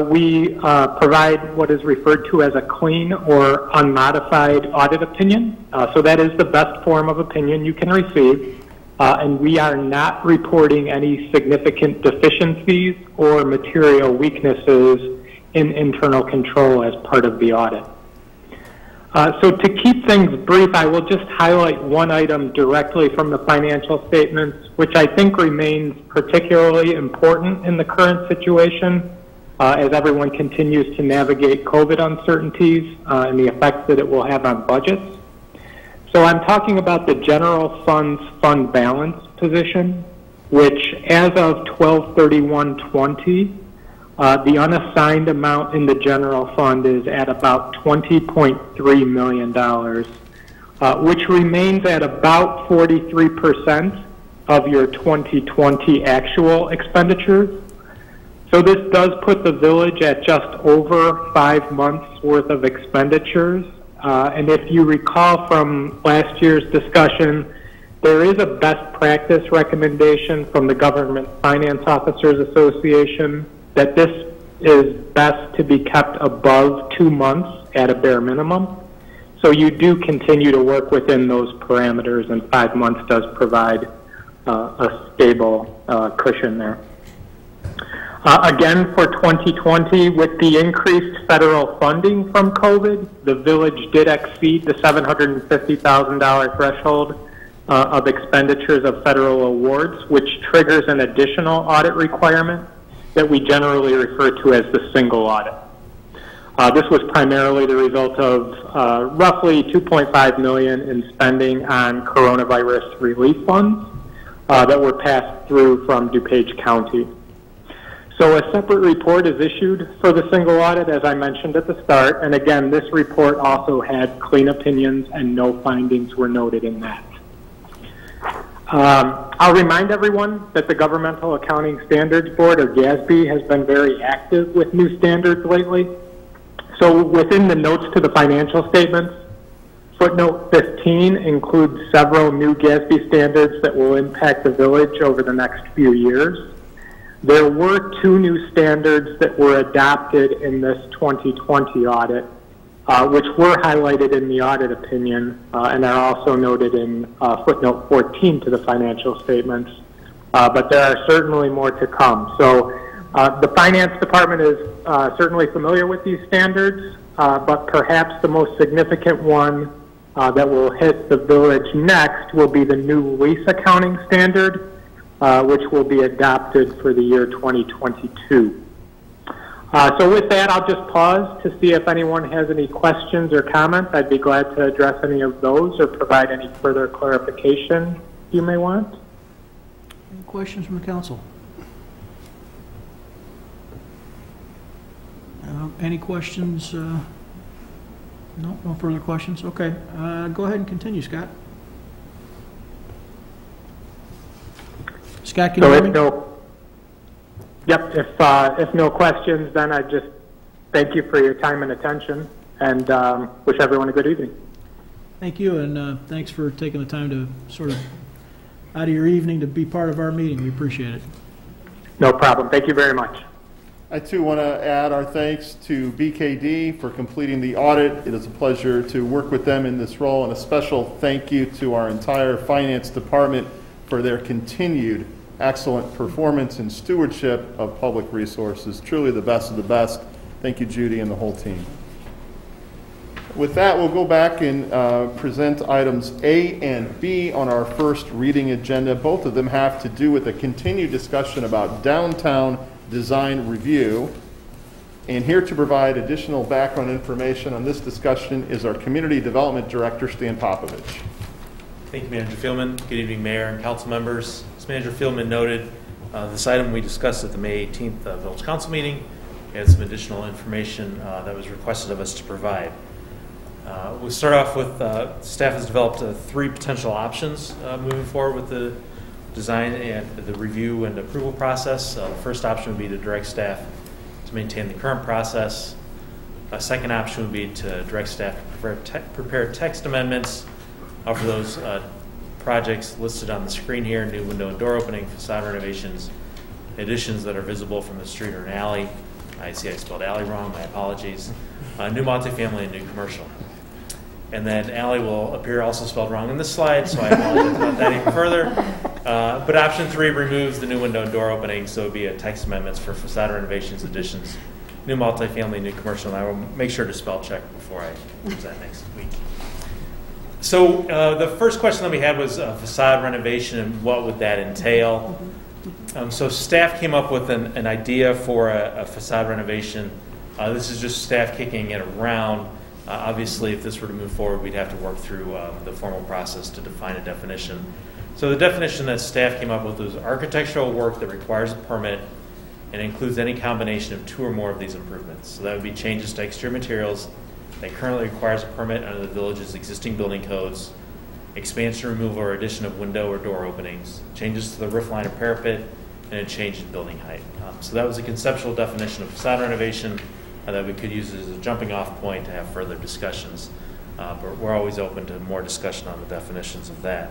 we provide what is referred to as a clean or unmodified audit opinion. So that is the best form of opinion you can receive. And we are not reporting any significant deficiencies or material weaknesses in internal control as part of the audit. So to keep things brief, I will just highlight one item directly from the financial statements, which I think remains particularly important in the current situation as everyone continues to navigate COVID uncertainties and the effects that it will have on budgets. So I'm talking about the general fund's fund balance position, which as of 12/31/20, the unassigned amount in the general fund is at about $20.3 million, which remains at about 43% of your 2020 actual expenditures. So this does put the village at just over 5 months worth of expenditures. And if you recall from last year's discussion, there is a best practice recommendation from the Government Finance Officers Association that this is best to be kept above 2 months at a bare minimum. So you do continue to work within those parameters, and 5 months does provide a stable cushion there. Again, for 2020, with the increased federal funding from COVID, the village did exceed the $750,000 threshold of expenditures of federal awards, which triggers an additional audit requirement that we generally refer to as the single audit. This was primarily the result of roughly $2.5 million in spending on coronavirus relief funds that were passed through from DuPage County. So a separate report is issued for the single audit, as I mentioned at the start, and again, this report also had clean opinions and no findings were noted in that. I'll remind everyone that the Governmental Accounting Standards Board, or GASB, has been very active with new standards lately. So within the notes to the financial statements, footnote 15 includes several new GASB standards that will impact the village over the next few years. There were 2 new standards that were adopted in this 2020 audit, which were highlighted in the audit opinion and are also noted in footnote 14 to the financial statements. But there are certainly more to come. So the finance department is certainly familiar with these standards, but perhaps the most significant one that will hit the village next will be the new lease accounting standard, which will be adopted for the year 2022. So with that, I'll just pause to see if anyone has any questions or comments. I'd be glad to address any of those or provide any further clarification you may want. Any questions from the council? Any questions? No further questions? Okay. Go ahead and continue, Scott. Scott, can you hear me? If no questions, then I just thank you for your time and attention and wish everyone a good evening. Thank you, and thanks for taking the time to sort of out of your evening to be part of our meeting. We appreciate it. No problem. Thank you very much. I too want to add our thanks to BKD for completing the audit. It is a pleasure to work with them in this role, and a special thank you to our entire finance department for their continued excellent performance and stewardship of public resources. Truly the best of the best. Thank you, Judy, and the whole team. With that, we'll go back and present items A and B on our first reading agenda. Both of them have to do with a continued discussion about downtown design review. And here to provide additional background information on this discussion is our Community Development Director, Stan Popovich. Thank you, Manager Fieldman. Good evening, Mayor and Council members. As Manager Fieldman noted, this item we discussed at the May 18th Village Council meeting. We had some additional information that was requested of us to provide. We'll start off with staff has developed 3 potential options moving forward with the design and the review and approval process. The first option would be to direct staff to maintain the current process. A second option would be to direct staff to prepare text amendments for those projects listed on the screen here: new window and door opening, facade renovations, additions that are visible from the street or an alley. I see I spelled alley wrong, my apologies. New multifamily and new commercial. And then alley will appear also spelled wrong in this slide, so I apologize about that even further. But option 3 removes the new window and door opening, so it would be a text amendments for facade renovations, additions, new multifamily, new commercial, and I will make sure to spell check before I present next week. So the first question that we had was facade renovation and what would that entail. So staff came up with an idea for a facade renovation. This is just staff kicking it around. Obviously, if this were to move forward, we'd have to work through the formal process to define a definition. So the definition that staff came up with was architectural work that requires a permit and includes any combination of 2 or more of these improvements. So that would be changes to exterior materials that currently requires a permit under the village's existing building codes, expansion, removal, or addition of window or door openings, changes to the roof line or parapet, and a change in building height. So that was a conceptual definition of facade renovation that we could use as a jumping off point to have further discussions. But we're always open to more discussion on the definitions of that.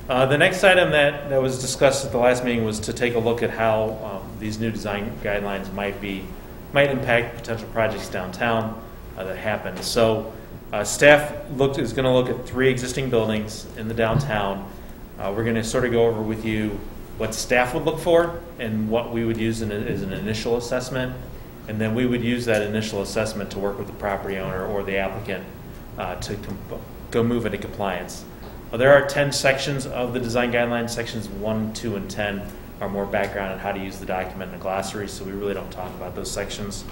The next item that was discussed at the last meeting was to take a look at how these new design guidelines might impact potential projects downtown that happen. So Staff is going to look at 3 existing buildings in the downtown. We're going to sort of go over with you what staff would look for and what we would use as an initial assessment. And then we would use that initial assessment to work with the property owner or the applicant to go move into compliance. There are 10 sections of the design guidelines. Sections 1, 2, and 10 are more background on how to use the document in a glossary, so we really don't talk about those sections.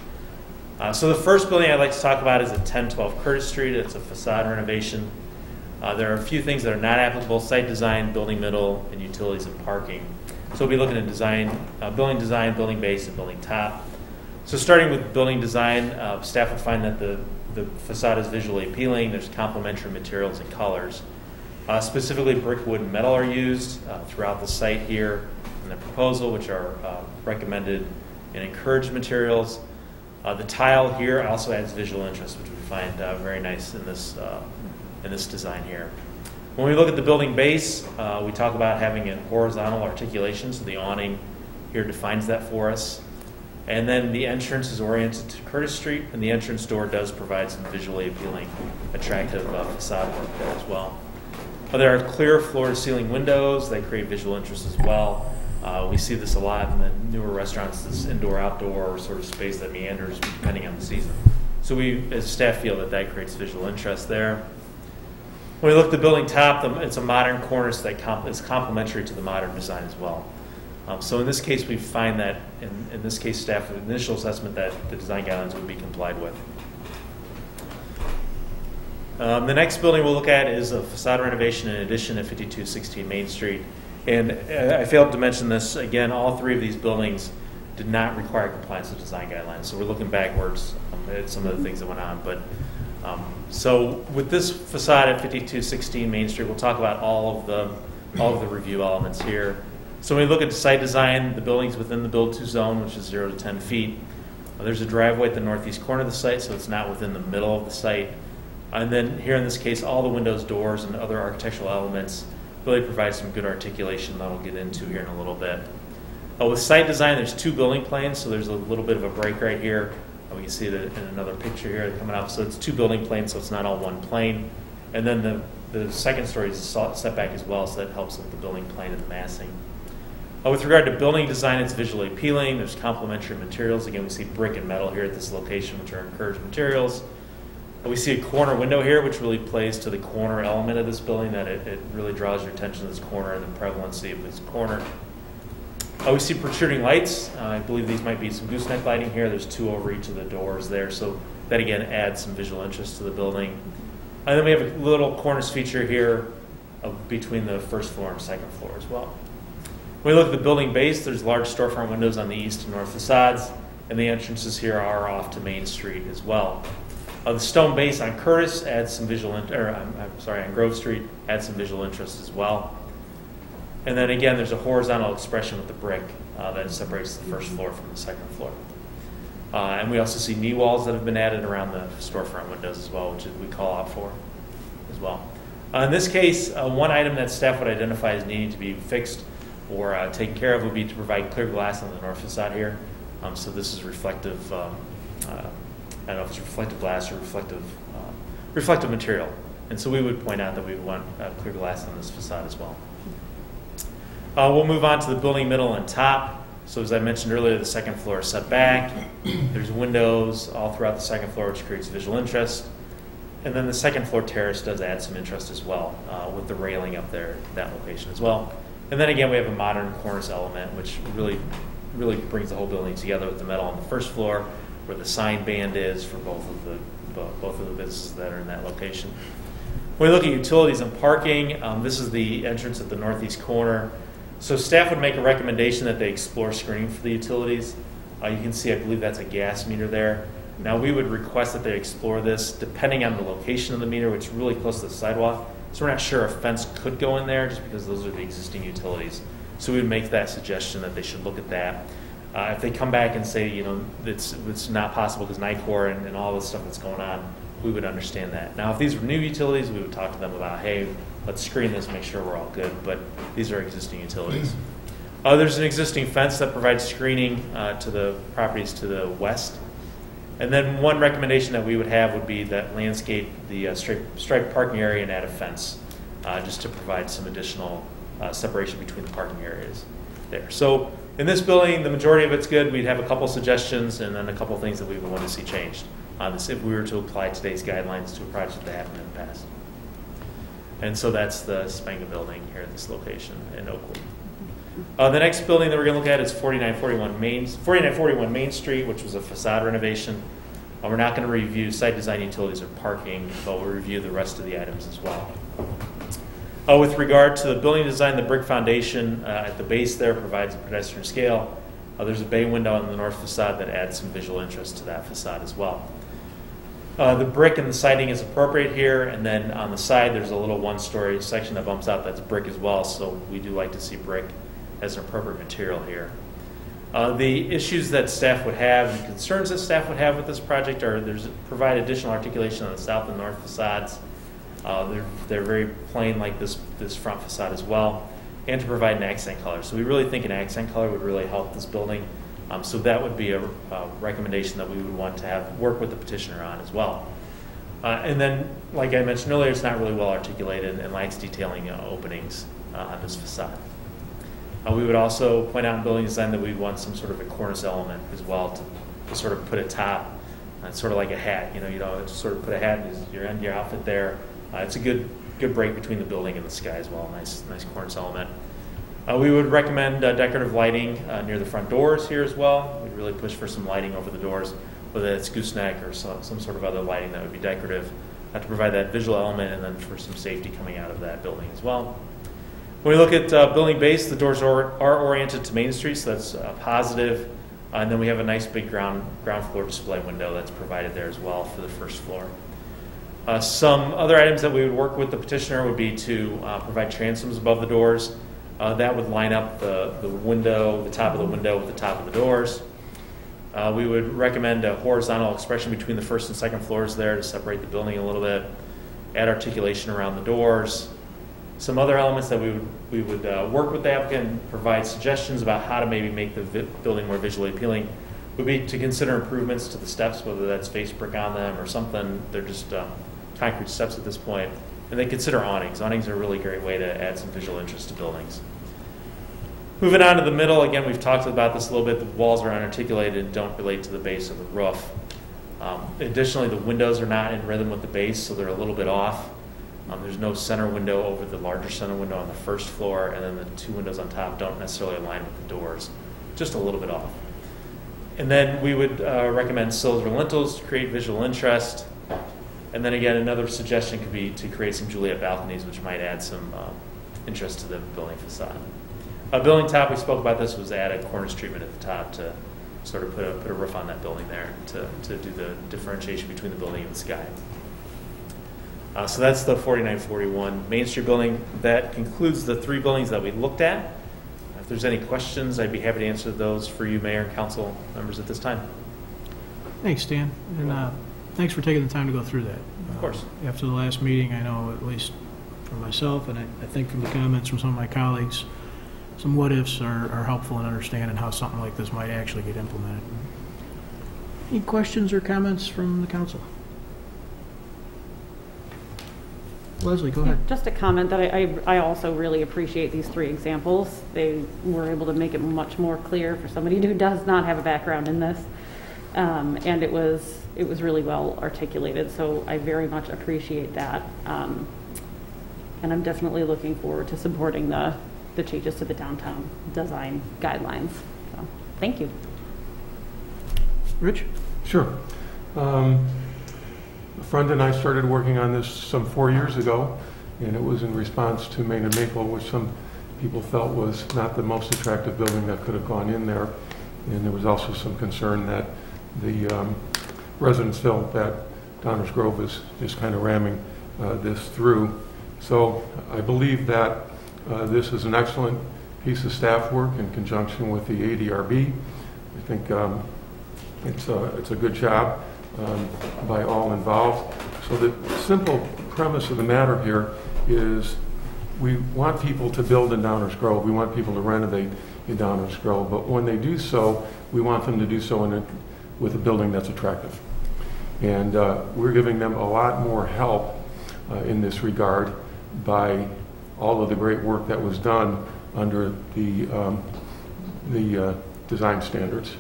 So the first building I'd like to talk about is at 1012 Curtis Street. It's a facade renovation. There are a few things that are not applicable: site design, building middle, and utilities and parking. So we'll be looking at design, building base, and building top. So starting with building design, staff would find that the facade is visually appealing. There's complementary materials and colors. Specifically, brick, wood, and metal are used throughout the site here in the proposal, which are recommended and encouraged materials. The tile here also adds visual interest, which we find very nice in this design here. When we look at the building base, we talk about having a horizontal articulation, so the awning here defines that for us. And then the entrance is oriented to Curtis Street, and the entrance door does provide some visually appealing, attractive facade work there as well. There are clear floor-to-ceiling windows that create visual interest as well. We see this a lot in the newer restaurants, this indoor-outdoor sort of space that meanders depending on the season. So we, as staff, feel that that creates visual interest there. When we look at the building top, it's a modern cornice that is complementary to the modern design as well. So in this case, we find that, in this case, staff initial assessment that the design guidelines would be complied with. The next building we'll look at is a facade renovation and addition at 5216 Main Street. And I failed to mention this, again, all 3 of these buildings did not require compliance with design guidelines. So we're looking backwards at some of the things that went on. But so with this facade at 5216 Main Street, we'll talk about all of the review elements here. So when we look at the site design, the building's within the build-to zone, which is 0 to 10 feet. There's a driveway at the northeast corner of the site, so it's not within the middle of the site. And then here in this case, all the windows, doors, and other architectural elements really provide some good articulation that we'll get into here in a little bit. With site design, there's 2 building planes, so there's a little bit of a break right here. We can see that in another picture here coming up. So it's 2 building planes, so it's not all one plane. And then the second story is setback as well, so that helps with the building plane and the massing. With regard to building design, it's visually appealing. There's complementary materials. Again, we see brick and metal here at this location, which are encouraged materials. We see a corner window here, which really plays to the corner element of this building, that it really draws your attention to this corner and the prevalency of this corner. We see protruding lights. I believe these might be some gooseneck lighting here. There's 2 over each of the doors there, so that again adds some visual interest to the building. And then we have a little cornice feature here between the first floor and second floor as well. When we look at the building base, there's large storefront windows on the east and north facades, and the entrances here are off to Main Street as well. The stone base on Curtis adds some on Grove Street adds some visual interest as well. And then again, there's a horizontal expression with the brick that separates the first floor from the second floor. And we also see knee walls that have been added around the storefront windows as well, which we call out for as well. In this case, one item that staff would identify as needing to be fixed or taken care of would be to provide clear glass on the north facade here. So this is reflective. I don't know if it's reflective glass or reflective material. And so we would point out that we would want clear glass on this facade as well. We'll move on to the building middle and top. So as I mentioned earlier, the second floor is set back. There's windows all throughout the second floor, which creates visual interest. And then the second floor terrace does add some interest as well, with the railing up there, that location as well. And then again, we have a modern cornice element, which really brings the whole building together with the metal on the first floor, where the sign band is for both of the businesses that are in that location. When we look at utilities and parking, this is the entrance at the northeast corner. So staff would make a recommendation that they explore screening for the utilities. You can see, I believe that's a gas meter there. Now we would request that they explore this depending on the location of the meter, which is really close to the sidewalk. So we're not sure a fence could go in there just because those are the existing utilities. So we would make that suggestion that they should look at that. If they come back and say, it's not possible because NICOR and all this stuff that's going on, we would understand that. Now, if these were new utilities, we would talk to them about, hey, let's screen this, make sure we're all good. But these are existing utilities. There's an existing fence that provides screening to the properties to the west. And then one recommendation that we would have would be that landscape the striped parking area and add a fence, just to provide some additional separation between the parking areas there. So in this building, the majority of it's good. We'd have a couple suggestions and then a couple things that we would want to see changed on this if we were to apply today's guidelines to a project that happened in the past. And so that's the Spanga building here at this location in Oakwood. The next building that we're going to look at is 4941 Main Street, which was a facade renovation. We're not going to review site design, utilities, or parking, but we'll review the rest of the items as well. With regard to the building design, the brick foundation at the base there provides a pedestrian scale. There's a bay window on the north facade that adds some visual interest to that facade as well. The brick and the siding is appropriate here, and then on the side there's a little one-story section that bumps out that's brick as well, so we do like to see brick as an appropriate material here. The issues that staff would have and concerns that staff would have with this project are provide additional articulation on the south and north facades. They're very plain like this front facade as well, and to provide an accent color. So we really think an accent color would really help this building. So that would be a recommendation that we would want to have work with the petitioner on as well. And then, like I mentioned earlier, it's not really well articulated and lacks detailing openings on this facade. We would also point out in building design that we want some sort of a cornice element as well to sort of put a top, sort of like a hat. Just sort of put a hat in your outfit there. It's a good break between the building and the sky as well. Nice cornice element. We would recommend decorative lighting near the front doors here as well. We'd really push for some lighting over the doors, whether it's gooseneck or some sort of other lighting that would be decorative to provide that visual element, and then for some safety coming out of that building as well. When we look at building base, the doors are oriented to Main Street, so that's positive. And then we have a nice big ground floor display window that's provided there as well for the first floor. Some other items that we would work with the petitioner would be to provide transoms above the doors. That would line up the window, the top of the window with the top of the doors. We would recommend a horizontal expression between the first and second floors there to separate the building a little bit. Add articulation around the doors. Some other elements that we would work with the applicant and provide suggestions about how to maybe make the building more visually appealing would be to consider improvements to the steps, whether that's face brick on them or something. They're just concrete steps at this point. And then consider awnings. Awnings are a really great way to add some visual interest to buildings. Moving on to the middle, again, we've talked about this a little bit. The walls are unarticulated and don't relate to the base of the roof. Additionally, the windows are not in rhythm with the base, so they're a little bit off. There's no center window over the larger center window on the first floor, and then the two windows on top don't necessarily align with the doors. Just a little bit off. And then we would recommend sills or lintels to create visual interest. And then again, another suggestion could be to create some Juliet balconies, which might add some interest to the building facade. Building top, we spoke about this, was add a cornice treatment at the top to sort of put a roof on that building there to do the differentiation between the building and the sky. So that's the 4941 Main Street building. That concludes the three buildings that we looked at. If there's any questions, I'd be happy to answer those for you, Mayor and Council members at this time. Thanks, Stan. And thanks for taking the time to go through that. Of course. After the last meeting, I know, at least for myself, and I think from the comments from some of my colleagues, some what-ifs are helpful in understanding how something like this might actually get implemented. Any questions or comments from the council? Leslie, go ahead. Just a comment that I also really appreciate these three examples. They were able to make it much more clear for somebody who does not have a background in this. And it was really well articulated, so I very much appreciate that. And I'm definitely looking forward to supporting the changes to the downtown design guidelines. So, thank you. Rich? Sure. A friend and I started working on this some 4 years ago, and it was in response to Main and Maple, which some people felt was not the most attractive building that could have gone in there. And there was also some concern that the residents felt that Downers Grove is just kind of ramming this through. So I believe that this is an excellent piece of staff work in conjunction with the ADRB. I think it's a good job by all involved. So the simple premise of the matter here is we want people to build in Downers Grove. We want people to renovate in Downers Grove. But when they do so, we want them to do so in with a building that's attractive. And we're giving them a lot more help in this regard by all of the great work that was done under the design standards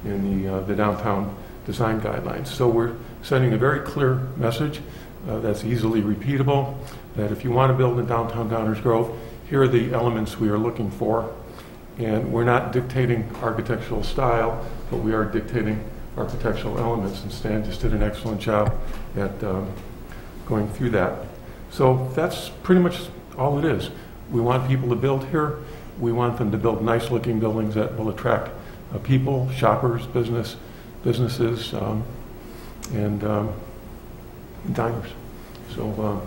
in the downtown design guidelines. So we're sending a very clear message that's easily repeatable, that if you want to build in downtown Downers Grove, here are the elements we are looking for. And we're not dictating architectural style, but we are dictating architectural elements, and Stan just did an excellent job at going through that. So that's pretty much all it is. We want people to build here. We want them to build nice-looking buildings that will attract people, shoppers, businesses, and diners. So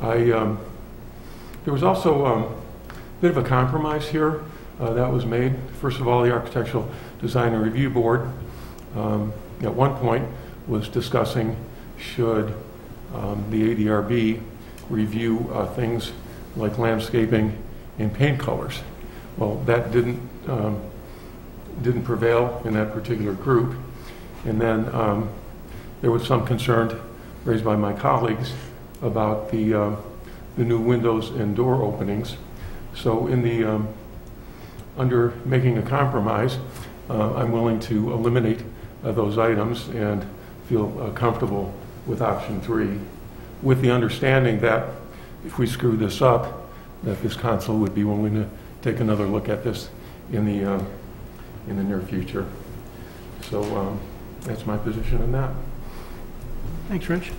there was also a bit of a compromise here that was made. First of all, the Architectural Design and Review Board at one point was discussing should the ADRB review things like landscaping and paint colors. Well, that didn't prevail in that particular group. And then there was some concern raised by my colleagues about the new windows and door openings. So in the under making a compromise, I'm willing to eliminate those items and feel comfortable with option 3, with the understanding that if we screw this up, that this council would be willing to take another look at this in the near future. So that's my position on that. Thanks, Rich.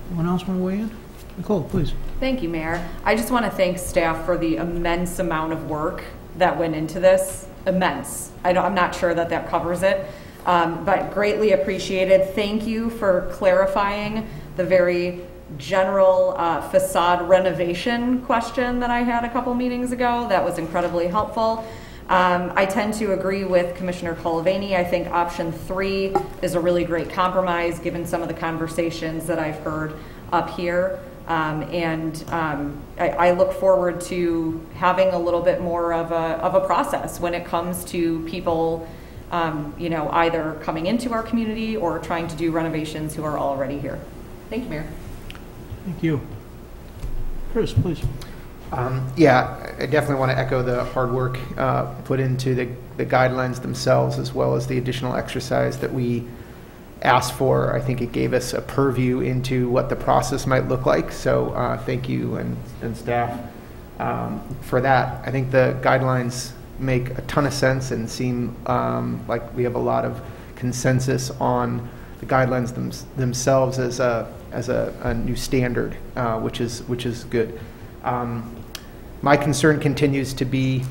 Anyone else want to weigh in? Nicole, please. Thank you, Mayor. I just want to thank staff for the immense amount of work that went into this. Immense. I'm not sure that covers it, but greatly appreciated. Thank you for clarifying the very general facade renovation question that I had a couple meetings ago. That was incredibly helpful. I tend to agree with Commissioner Colavani. I think option 3 is a really great compromise given some of the conversations that I've heard up here. I look forward to having a little bit more of a process when it comes to people either coming into our community or trying to do renovations who are already here. Thank you, Mayor. Thank you. Chris, please. Yeah, I definitely want to echo the hard work put into the guidelines themselves, as well as the additional exercise that we asked for. I think it gave us a purview into what the process might look like. So thank you and staff for that. I think the guidelines make a ton of sense and seem like we have a lot of consensus on the guidelines themselves as a new standard, which is good. My concern continues to be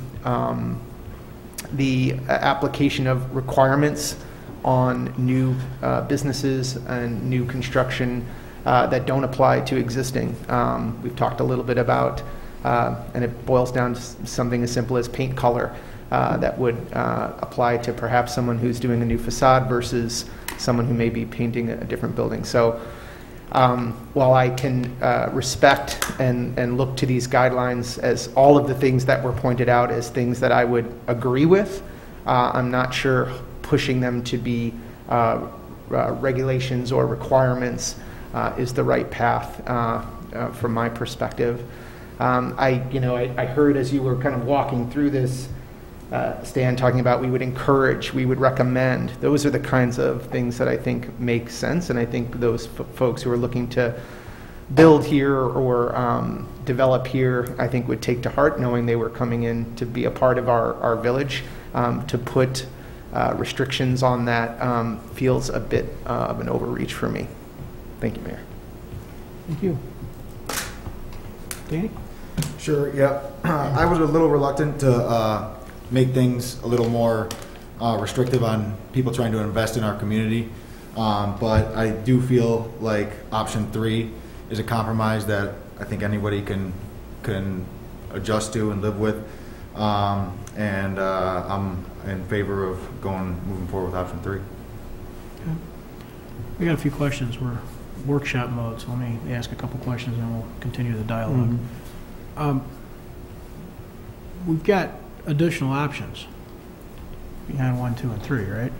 the application of requirements on new businesses and new construction that don't apply to existing. We've talked a little bit about, and it boils down to something as simple as paint color that would apply to perhaps someone who's doing a new facade versus someone who may be painting a different building. So while I can respect and look to these guidelines as all of the things that were pointed out as things that I would agree with, I'm not sure pushing them to be regulations or requirements is the right path from my perspective. I heard as you were kind of walking through this, Stan, talking about we would encourage, we would recommend. Those are the kinds of things that I think make sense, and I think those folks who are looking to build here or develop here, I think would take to heart, knowing they were coming in to be a part of our village. To put restrictions on that feels a bit of an overreach for me. Thank you, Mayor. Thank you. Danny? Sure, yeah. I was a little reluctant to make things a little more restrictive on people trying to invest in our community. But I do feel like option 3 is a compromise that I think anybody can adjust to and live with. I'm in favor of moving forward with option 3. Okay. We got a few questions. We're workshop mode, so let me ask a couple questions and we'll continue the dialogue. We've got additional options behind 1, 2, and 3, right?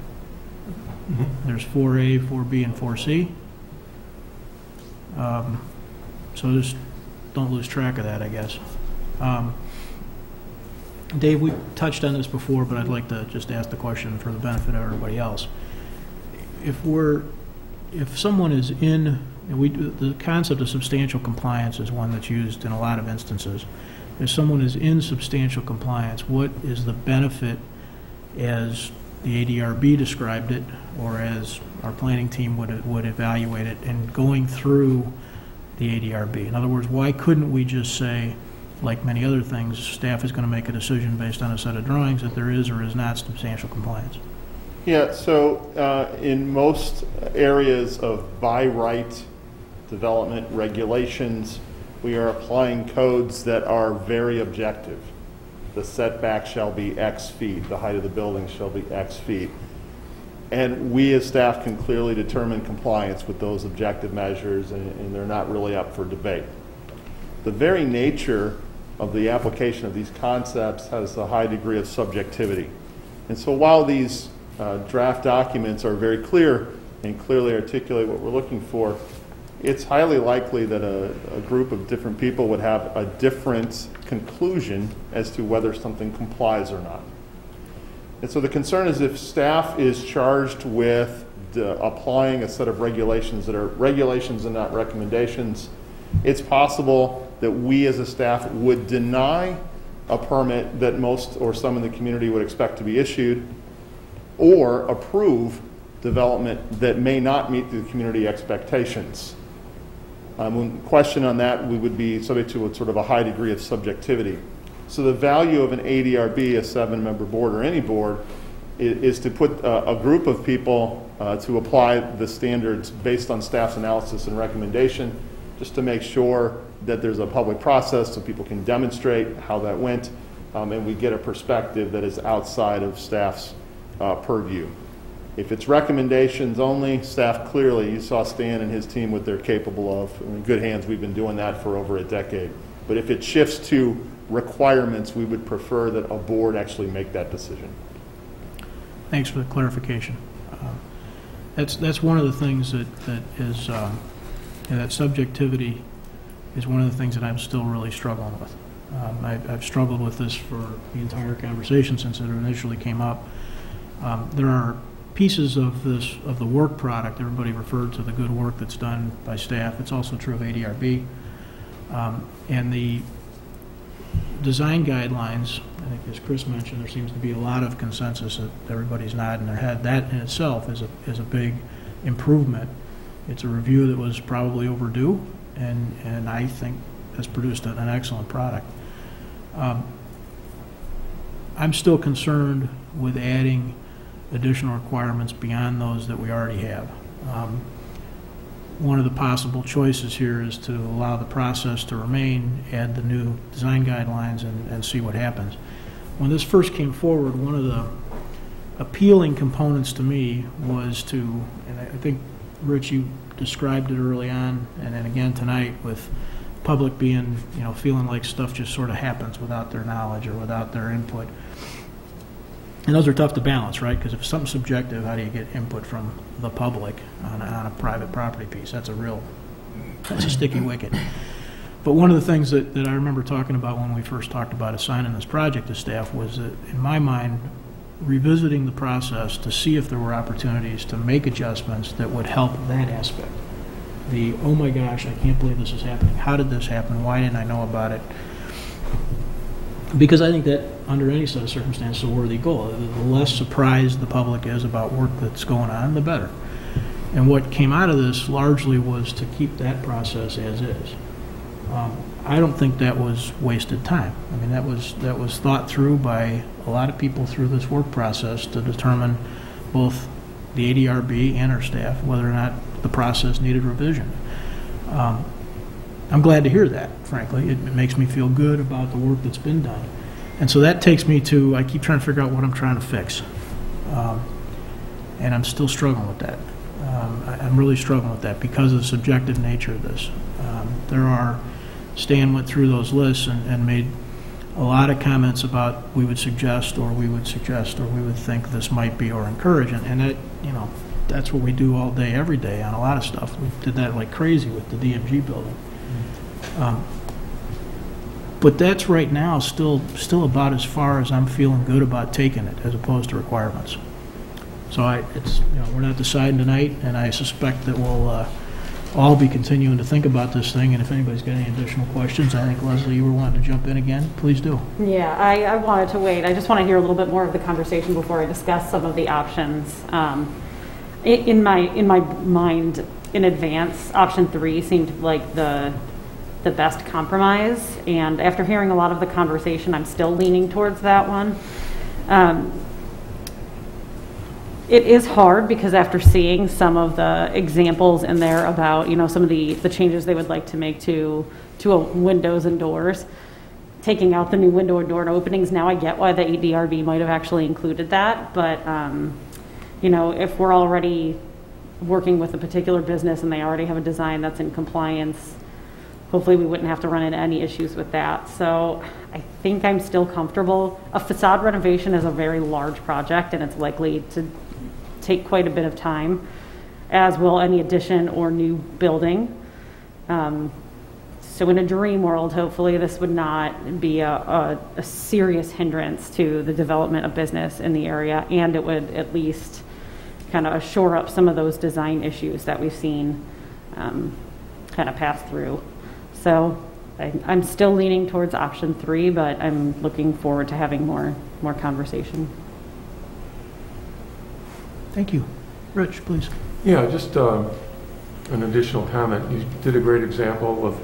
There's 4A, 4B, and 4C. So just don't lose track of that, I guess. Dave, we touched on this before, but I'd like to just ask the question for the benefit of everybody else. If someone is in, the concept of substantial compliance is one that's used in a lot of instances. If someone is in substantial compliance, what is the benefit as the ADRB described it, or as our planning team would evaluate it in going through the ADRB? In other words, why couldn't we just say, like many other things, staff is going to make a decision based on a set of drawings that there is or is not substantial compliance? Yeah, so in most areas of by right development regulations, we are applying codes that are very objective. The setback shall be X feet, the height of the building shall be X feet. And we as staff can clearly determine compliance with those objective measures, and they're not really up for debate. The very nature of the application of these concepts has a high degree of subjectivity. And so while these draft documents are very clear and clearly articulate what we're looking for, it's highly likely that a group of different people would have a different conclusion as to whether something complies or not. And so the concern is if staff is charged with applying a set of regulations that are regulations and not recommendations, it's possible that we as a staff would deny a permit that most or some in the community would expect to be issued, or approve development that may not meet the community expectations. When question on that, we would be subject to sort of a high degree of subjectivity. So the value of an ADRB, a 7-member board or any board, is to put a group of people to apply the standards based on staff's analysis and recommendation, just to make sure that there's a public process so people can demonstrate how that went, and we get a perspective that is outside of staff's purview. If it's recommendations only, staff clearly, you saw Stan and his team what they're capable of. In good hands, we've been doing that for over a decade. But if it shifts to requirements, we would prefer that a board actually make that decision. Thanks for the clarification. That's one of the things that is, that subjectivity is one of the things that I'm still really struggling with. I've struggled with this for the entire conversation since it initially came up. There are pieces of the work product. Everybody referred to the good work that's done by staff. It's also true of ADRB. And the design guidelines, I think as Chris mentioned, there seems to be a lot of consensus that everybody's nodding their head. That in itself is a big improvement. It's a review that was probably overdue, and I think has produced an excellent product. I'm still concerned with adding additional requirements beyond those that we already have. One of the possible choices here is to allow the process to remain, add the new design guidelines, and see what happens. When this first came forward, one of the appealing components to me was to, and I think, Rich, you described it early on, and then again tonight, with public being, feeling like stuff just sort of happens without their knowledge or without their input. And those are tough to balance, right? Because if something's subjective, how do you get input from the public on a private property piece? That's a sticky wicket. But one of the things that I remember talking about when we first talked about assigning this project to staff was that, in my mind, revisiting the process to see if there were opportunities to make adjustments that would help that aspect. The, oh my gosh, I can't believe this is happening. How did this happen? Why didn't I know about it? Because I think that under any set of circumstances is a worthy goal. The less surprised the public is about work that's going on, the better. And what came out of this largely was to keep that process as is. I don't think that was wasted time. I mean, that was thought through by a lot of people through this work process to determine both the ADRB and our staff whether or not the process needed revision. I'm glad to hear that, frankly. It makes me feel good about the work that's been done. And so that takes me to, I keep trying to figure out what I'm trying to fix. And I'm still struggling with that. I'm really struggling with that because of the subjective nature of this. Stan went through those lists and made a lot of comments about we would suggest, or we would think this might be, or encourage, and that, you know, that's what we do all day, every day on a lot of stuff. We did that like crazy with the DMG building. But that's right now still about as far as I'm feeling good about taking it, as opposed to requirements. So we're not deciding tonight, and I suspect that we'll all be continuing to think about this thing. And if anybody's got any additional questions, I think Leslie, you were wanting to jump in again. Please do. Yeah, I wanted to wait. I just want to hear a little bit more of the conversation before I discuss some of the options. In my mind, in advance, option 3 seemed like the best compromise, and after hearing a lot of the conversation, I'm still leaning towards that one. It is hard because after seeing some of the examples in there about, you know, some of the changes they would like to make to windows and doors, taking out the new window and door openings, now I get why the ADRB might have actually included that, but you know, if we're already working with a particular business and they already have a design that's in compliance, hopefully we wouldn't have to run into any issues with that. So I think I'm still comfortable. A facade renovation is a very large project, and it's likely to take quite a bit of time, as will any addition or new building. So in a dream world, hopefully this would not be a serious hindrance to the development of business in the area, and it would at least kind of shore up some of those design issues that we've seen kind of pass through. So I'm still leaning towards option 3, but I'm looking forward to having more conversation. Thank you. Rich, please. Yeah, just an additional comment. You did a great example of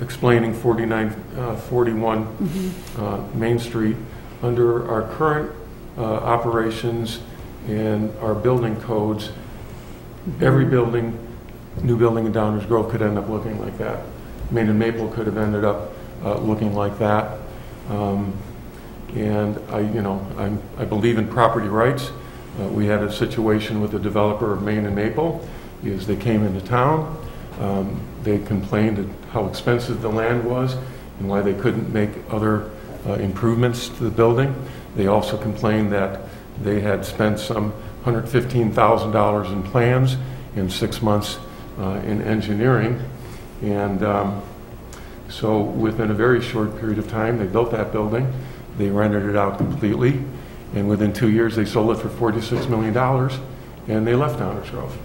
explaining 4941 Main Street. Under our current operations and our building codes, every building, new building in Downers Grove could end up looking like that. Main and Maple could have ended up looking like that. And I believe in property rights. We had a situation with the developer of Main and Maple. Is they came into town, they complained at how expensive the land was and why they couldn't make other improvements to the building. They also complained that they had spent some $115,000 in plans in 6 months in engineering. And so within a very short period of time, they built that building. They rented it out completely. And within 2 years, they sold it for $46 million, and they left Downers Grove.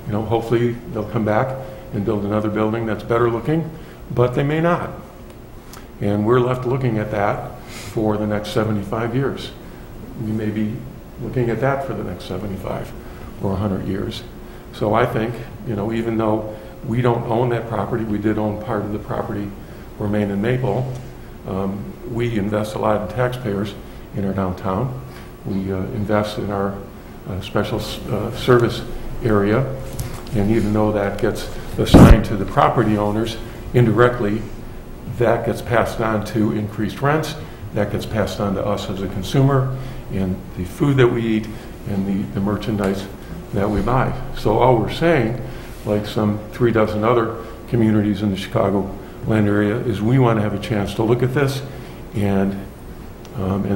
You know, hopefully they'll come back and build another building that's better looking, but they may not. And we're left looking at that for the next 75 years. We may be looking at that for the next 75 or 100 years. So I think, you know, even though we don't own that property, we did own part of the property for Main and Maple, we invest a lot in taxpayers in our downtown. We invest in our special service area, and even though that gets assigned to the property owners, indirectly that gets passed on to increased rents, that gets passed on to us as a consumer, and the food that we eat and the merchandise that we buy. So all we're saying, like some 3 dozen other communities in the Chicago land area, is we want to have a chance to look at this, and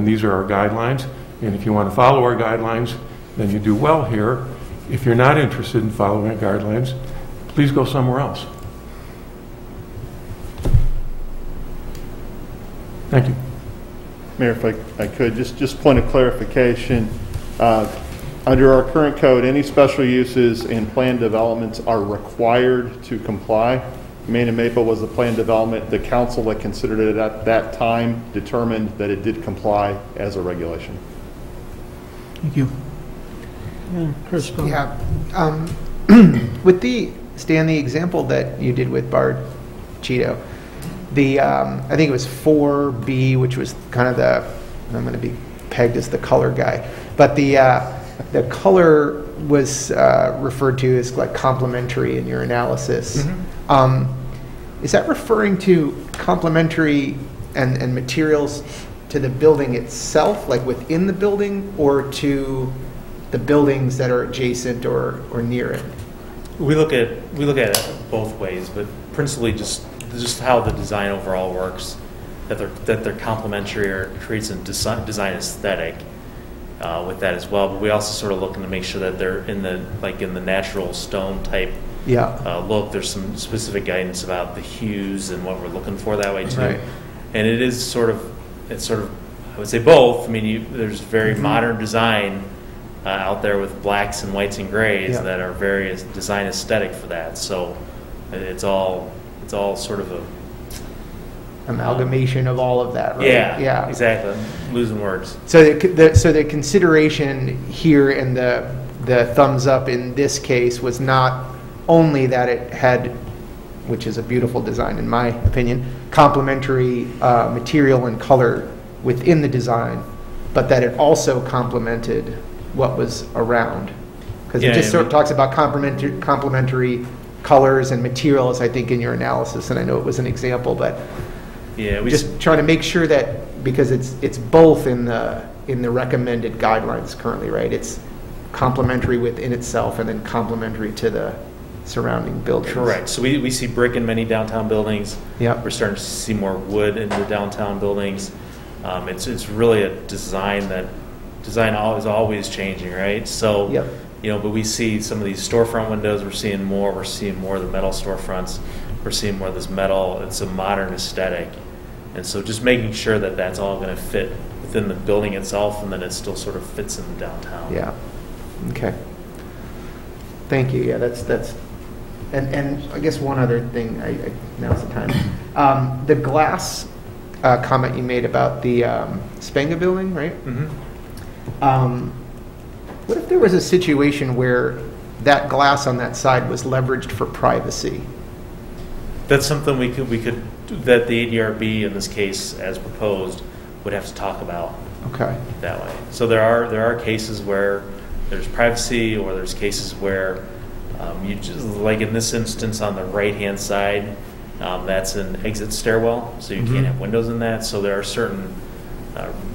these are our guidelines. And if you want to follow our guidelines, then you do well here. If you're not interested in following our guidelines, please go somewhere else. Thank you. Mayor, if I could, just point of clarification. Under our current code, any special uses and planned developments are required to comply. Main and Maple was the planned development. The council that considered it at that time determined that it did comply as a regulation. Thank you. Yeah, Chris, go ahead. Yeah. With the example that you did with Bard Cheeto, I think it was 4B, which was kind of I'm going to be pegged as the color guy, but the color was referred to as like complementary in your analysis. Is that referring to complementary and materials to the building itself, like within the building, or to the buildings that are adjacent or near it? We look at it both ways, but principally just how the design overall works. that they're complementary or creates a design aesthetic with that as well. But we also sort of looking to make sure that they're in the natural stone type look. There's some specific guidance about the hues and what we're looking for that way too. Right. And it's sort of I would say both. I mean, there's very modern design out there with blacks and whites and grays that are very design aesthetic for that. So it's all sort of a amalgamation of all of that, right? Yeah, exactly. I'm losing words. So the consideration here and the thumbs up in this case was not only that it had, which is a beautiful design in my opinion, complementary material and color within the design, but that it also complemented what was around. Because it just sort of talks about complementary colors and materials, I think, in your analysis, and I know it was an example, but we just trying to make sure that, because it's both in the recommended guidelines currently, right? It's complementary within itself and then complementary to the surrounding buildings. Correct. So we see brick in many downtown buildings. Yep. We're starting to see more wood in the downtown buildings. It's really a design is always changing, right? So but we see some of these storefront windows. We're seeing more of the metal storefronts. We're seeing more of this metal. It's a modern aesthetic. And so just making sure that that's all going to fit within the building itself, and then it still sort of fits in the downtown. Yeah. Okay. Thank you. Yeah, that's and I guess one other thing, now's the time. The glass comment you made about the Spenga building, right? Mm-hmm. What if there was a situation where that glass on that side was leveraged for privacy? That's something we could that the ADRB in this case, as proposed, would have to talk about. Okay. That way. So there are cases where there's privacy, or there's cases where you just, like in this instance on the right-hand side, that's an exit stairwell, so you can't have windows in that. So there are certain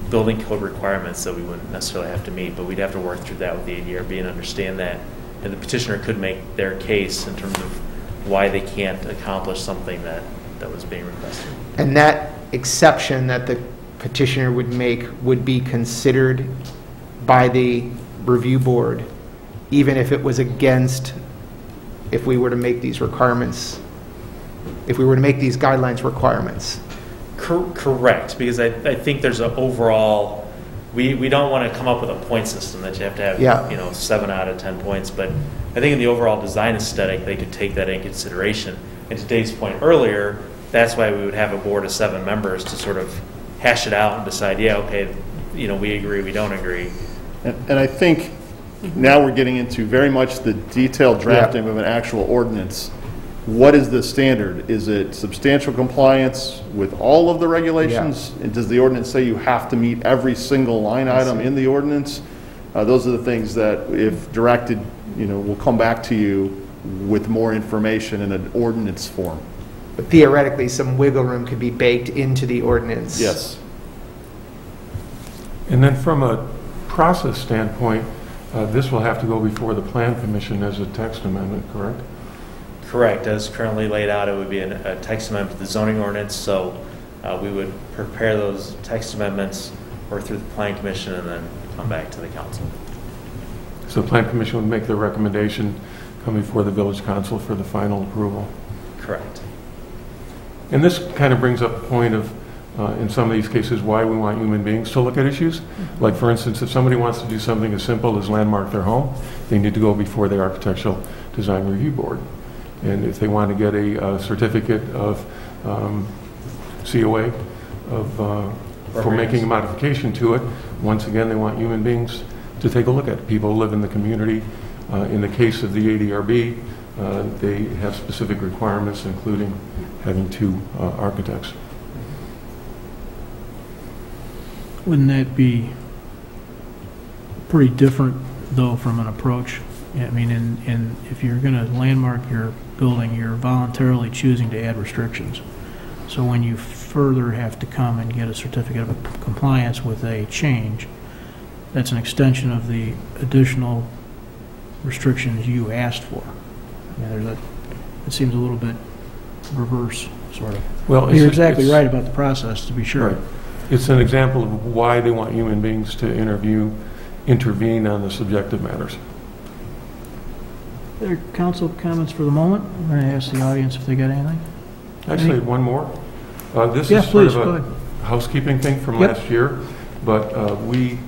building code requirements that we wouldn't necessarily have to meet, but we'd have to work through that with the ADRB and understand that. And the petitioner could make their case in terms of why they can't accomplish something that was being requested. And that exception that the petitioner would make would be considered by the review board, even if it was against, if we were to make these requirements, if we were to make these guidelines requirements. Correct, because I think there's an overall, we don't want to come up with a point system that you have to have 7 out of 10 points, but I think in the overall design aesthetic they could take that in consideration. And to Dave's point earlier, that's why we would have a board of 7 members to sort of hash it out and decide, we agree, we don't agree. And I think now we're getting into very much the detailed drafting of an actual ordinance. What is the standard? Is it substantial compliance with all of the regulations? And does the ordinance say you have to meet every single line item in the ordinance? Those are the things that, if directed, we'll come back to you with more information in an ordinance form. But theoretically, some wiggle room could be baked into the ordinance. Yes. And then from a process standpoint, this will have to go before the Plan Commission as a text amendment, correct? Correct. As currently laid out, it would be a text amendment to the zoning ordinance. So we would prepare those text amendments, work through the Plan Commission, and then come back to the council. So the Plan Commission would make the recommendation, come before the Village Council for the final approval. Correct. And this kind of brings up the point of, in some of these cases, why we want human beings to look at issues. Like, for instance, if somebody wants to do something as simple as landmark their home, they need to go before the Architectural Design Review Board. And if they want to get a certificate of COA for making a modification to it, once again, they want human beings to take a look at it. People who live in the community. In the case of the ADRB, they have specific requirements, including having 2 architects. Wouldn't that be pretty different, though, from an approach? I mean, if you're going to landmark your building, you're voluntarily choosing to add restrictions. So when you further have to come and get a certificate of compliance with a change, that's an extension of the additional restrictions you asked for. It seems a little bit reverse sort of. Well, You're exactly right about the process, to be sure. Right. It's an example of why they want human beings to intervene on the subjective matters. There are council comments for the moment. I'm going to ask the audience if they got anything. Actually, one more. This Yeah, is sort please, of go a ahead. housekeeping thing from Yep. last year, but we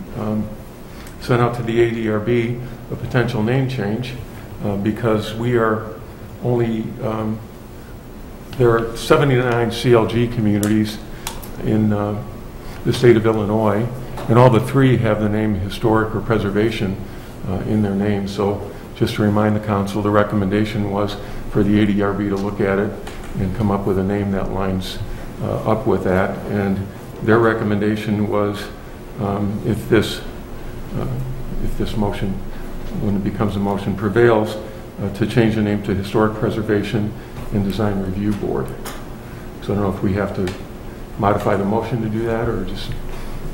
sent out to the ADRB a potential name change because we are only, there are 79 CLG communities in the state of Illinois, and all but 3 have the name historic or preservation in their name. So just to remind the council, the recommendation was for the ADRB to look at it and come up with a name that lines up with that. And their recommendation was if this motion, when it becomes a motion, prevails, to change the name to Historic Preservation and Design Review Board. So I don't know if we have to modify the motion to do that, or just...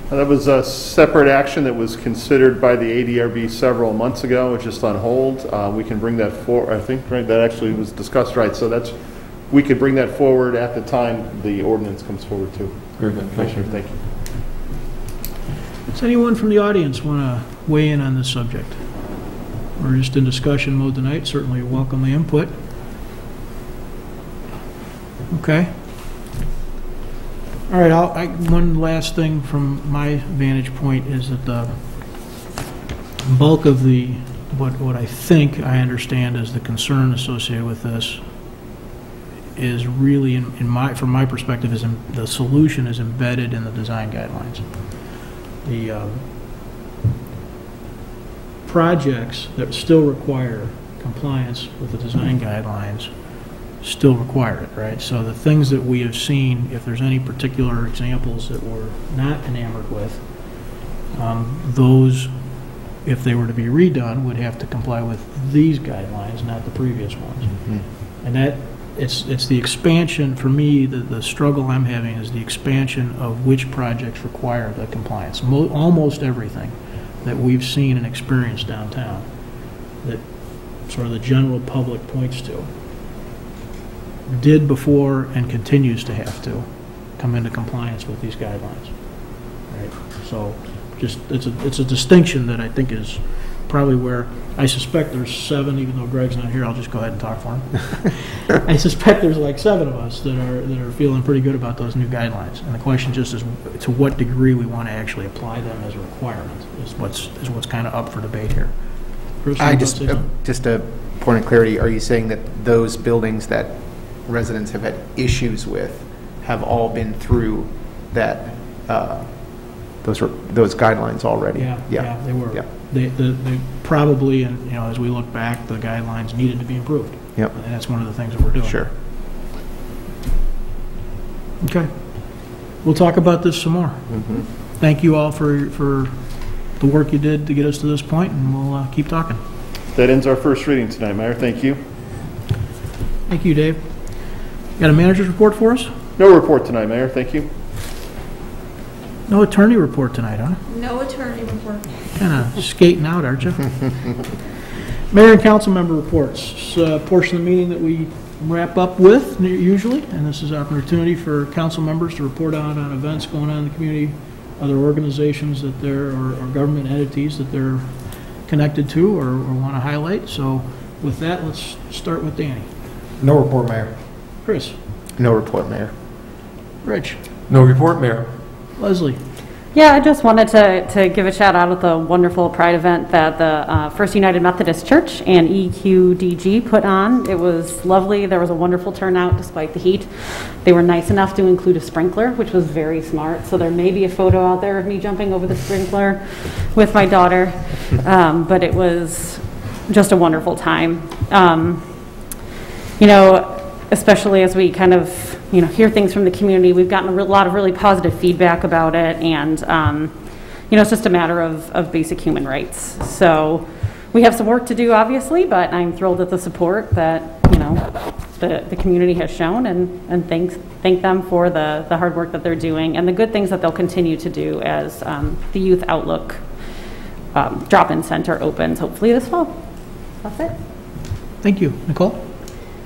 That was a separate action that was considered by the ADRB several months ago. It's just on hold. We can bring that forward. I think, right, that actually was discussed, right? So that's, we could bring that forward at the time the ordinance comes forward too. Very good. Thank you. Thank you. Does anyone from the audience want to weigh in on this subject? We're just in discussion mode tonight. Certainly welcome the input. Okay. All right, one last thing from my vantage point is that the bulk of what I think I understand is the concern associated with this is really, from my perspective, is the solution is embedded in the design guidelines. The projects that still require compliance with the design guidelines still require it, right? So the things that we have seen, if there's any particular examples that we're not enamored with, those, if they were to be redone, would have to comply with these guidelines, not the previous ones. Mm-hmm. And that, it's the expansion, for me, the struggle I'm having is the expansion of which projects require the compliance. Almost everything that we've seen and experienced downtown that sort of the general public points to did before and continues to have to come into compliance with these guidelines. Right? So just it's a distinction that I think is probably where I suspect there's 7, even though Greg's not here, I'll just go ahead and talk for him. I suspect there's like 7 of us that are feeling pretty good about those new guidelines. And the question just is to what degree we want to actually apply them as a requirement is what's kind of up for debate here. Bruce, just a point of clarity, are you saying that those buildings that residents have had issues with have all been through that those guidelines already? Yeah, they were. Yeah. They probably, and as we look back, the guidelines needed to be improved. Yep. And that's one of the things that we're doing. Sure. Okay. We'll talk about this some more. Mm-hmm. Thank you all for the work you did to get us to this point, and we'll keep talking. That ends our first reading tonight, Mayor. Thank you. Thank you, Dave. Got a manager's report for us? No report tonight, Mayor. Thank you. No attorney report tonight, huh? No attorney report. Kind of skating out, aren't you? Mayor and council member reports. It's a portion of the meeting that we wrap up with usually, and this is an opportunity for council members to report on events going on in the community, other organizations that they're, or government entities that they're connected to or want to highlight. So with that, let's start with Danny. No report, Mayor. Chris. No report, Mayor. Rich. No report, Mayor. Leslie. Yeah, I just wanted to give a shout out at the wonderful Pride event that the First United Methodist Church and EQDG put on. It was lovely. There was a wonderful turnout despite the heat. They were nice enough to include a sprinkler, which was very smart. So there may be a photo out there of me jumping over the sprinkler with my daughter. But it was just a wonderful time. Especially as we kind of hear things from the community, we've gotten a lot of really positive feedback about it, and it's just a matter of basic human rights. So we have some work to do, obviously, but I'm thrilled at the support that the community has shown, and thank them for the hard work that they're doing and the good things that they'll continue to do as the Youth Outlook drop-in center opens hopefully this fall. That's it. Thank you. Nicole?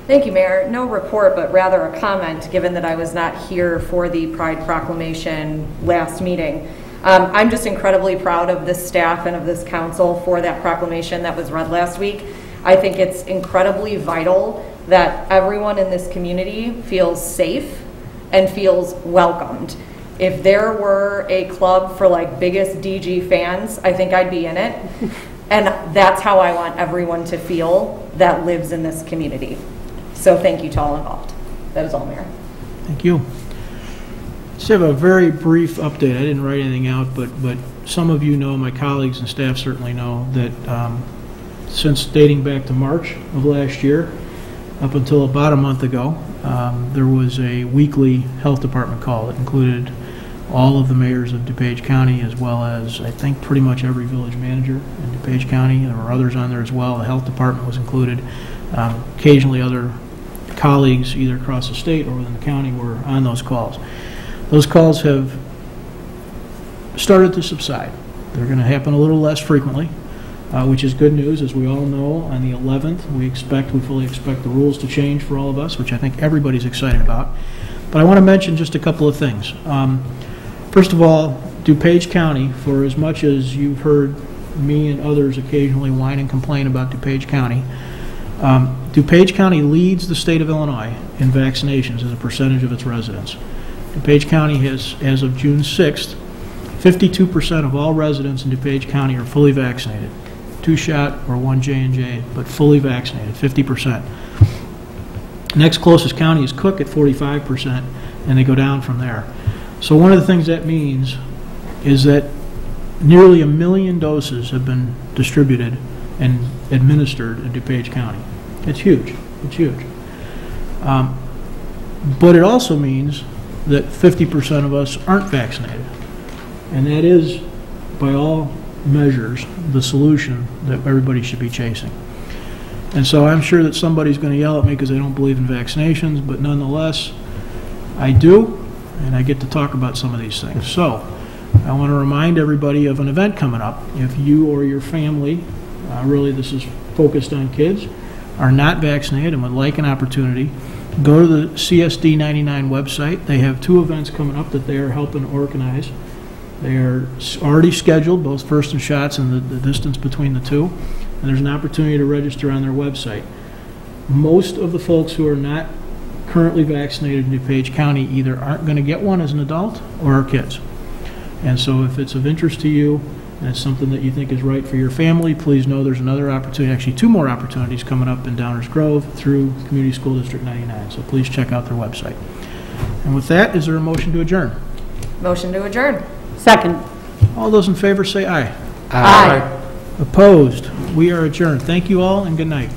Thank you, Mayor. No report, but rather a comment, given that I was not here for the Pride Proclamation last meeting. I'm just incredibly proud of this staff and of this council for that proclamation that was read last week. I think it's incredibly vital that everyone in this community feels safe and feels welcomed. If there were a club for like biggest DG fans, I think I'd be in it. And that's how I want everyone to feel that lives in this community. So thank you to all involved. That is all, Mayor. Thank you. Just have a very brief update. I didn't write anything out, but some of you know, my colleagues and staff certainly know, that since dating back to March of last year, up until about a month ago, there was a weekly health department call that included all of the mayors of DuPage County, as well as I think pretty much every village manager in DuPage County. There were others on there as well. The health department was included. Occasionally other colleagues either across the state or within the county were on those calls. Those calls have started to subside. They're going to happen a little less frequently, which is good news. As we all know, on the 11th, we fully expect the rules to change for all of us, which I think everybody's excited about. But I want to mention just a couple of things. First of all, DuPage County, for as much as you've heard me and others occasionally whine and complain about DuPage County, DuPage County leads the state of Illinois in vaccinations as a percentage of its residents. DuPage County has, as of June 6th, 52% of all residents in DuPage County are fully vaccinated. 2-shot or 1 J&J, but fully vaccinated, 50%. Next closest county is Cook at 45%, and they go down from there. So one of the things that means is that nearly 1 million doses have been distributed and administered in DuPage County. It's huge. It's huge. But it also means that 50% of us aren't vaccinated. And that is, by all measures, the solution that everybody should be chasing. And so I'm sure that somebody's going to yell at me because they don't believe in vaccinations, but nonetheless, I do, and I get to talk about some of these things. So I want to remind everybody of an event coming up. If you or your family, really this is focused on kids, are not vaccinated and would like an opportunity, go to the CSD 99 website. They have 2 events coming up that they are helping organize. They are already scheduled, both first and shots and the distance between the 2. And there's an opportunity to register on their website. Most of the folks who are not currently vaccinated in DuPage County either aren't going to get one as an adult or are kids. And so if it's of interest to you and it's something that you think is right for your family, please know there's another opportunity, actually 2 more opportunities coming up in Downers Grove through Community School District 99. So please check out their website. And with that, is there a motion to adjourn? Motion to adjourn. Second. All those in favor say aye. Aye. Opposed? We are adjourned. Thank you all and good night.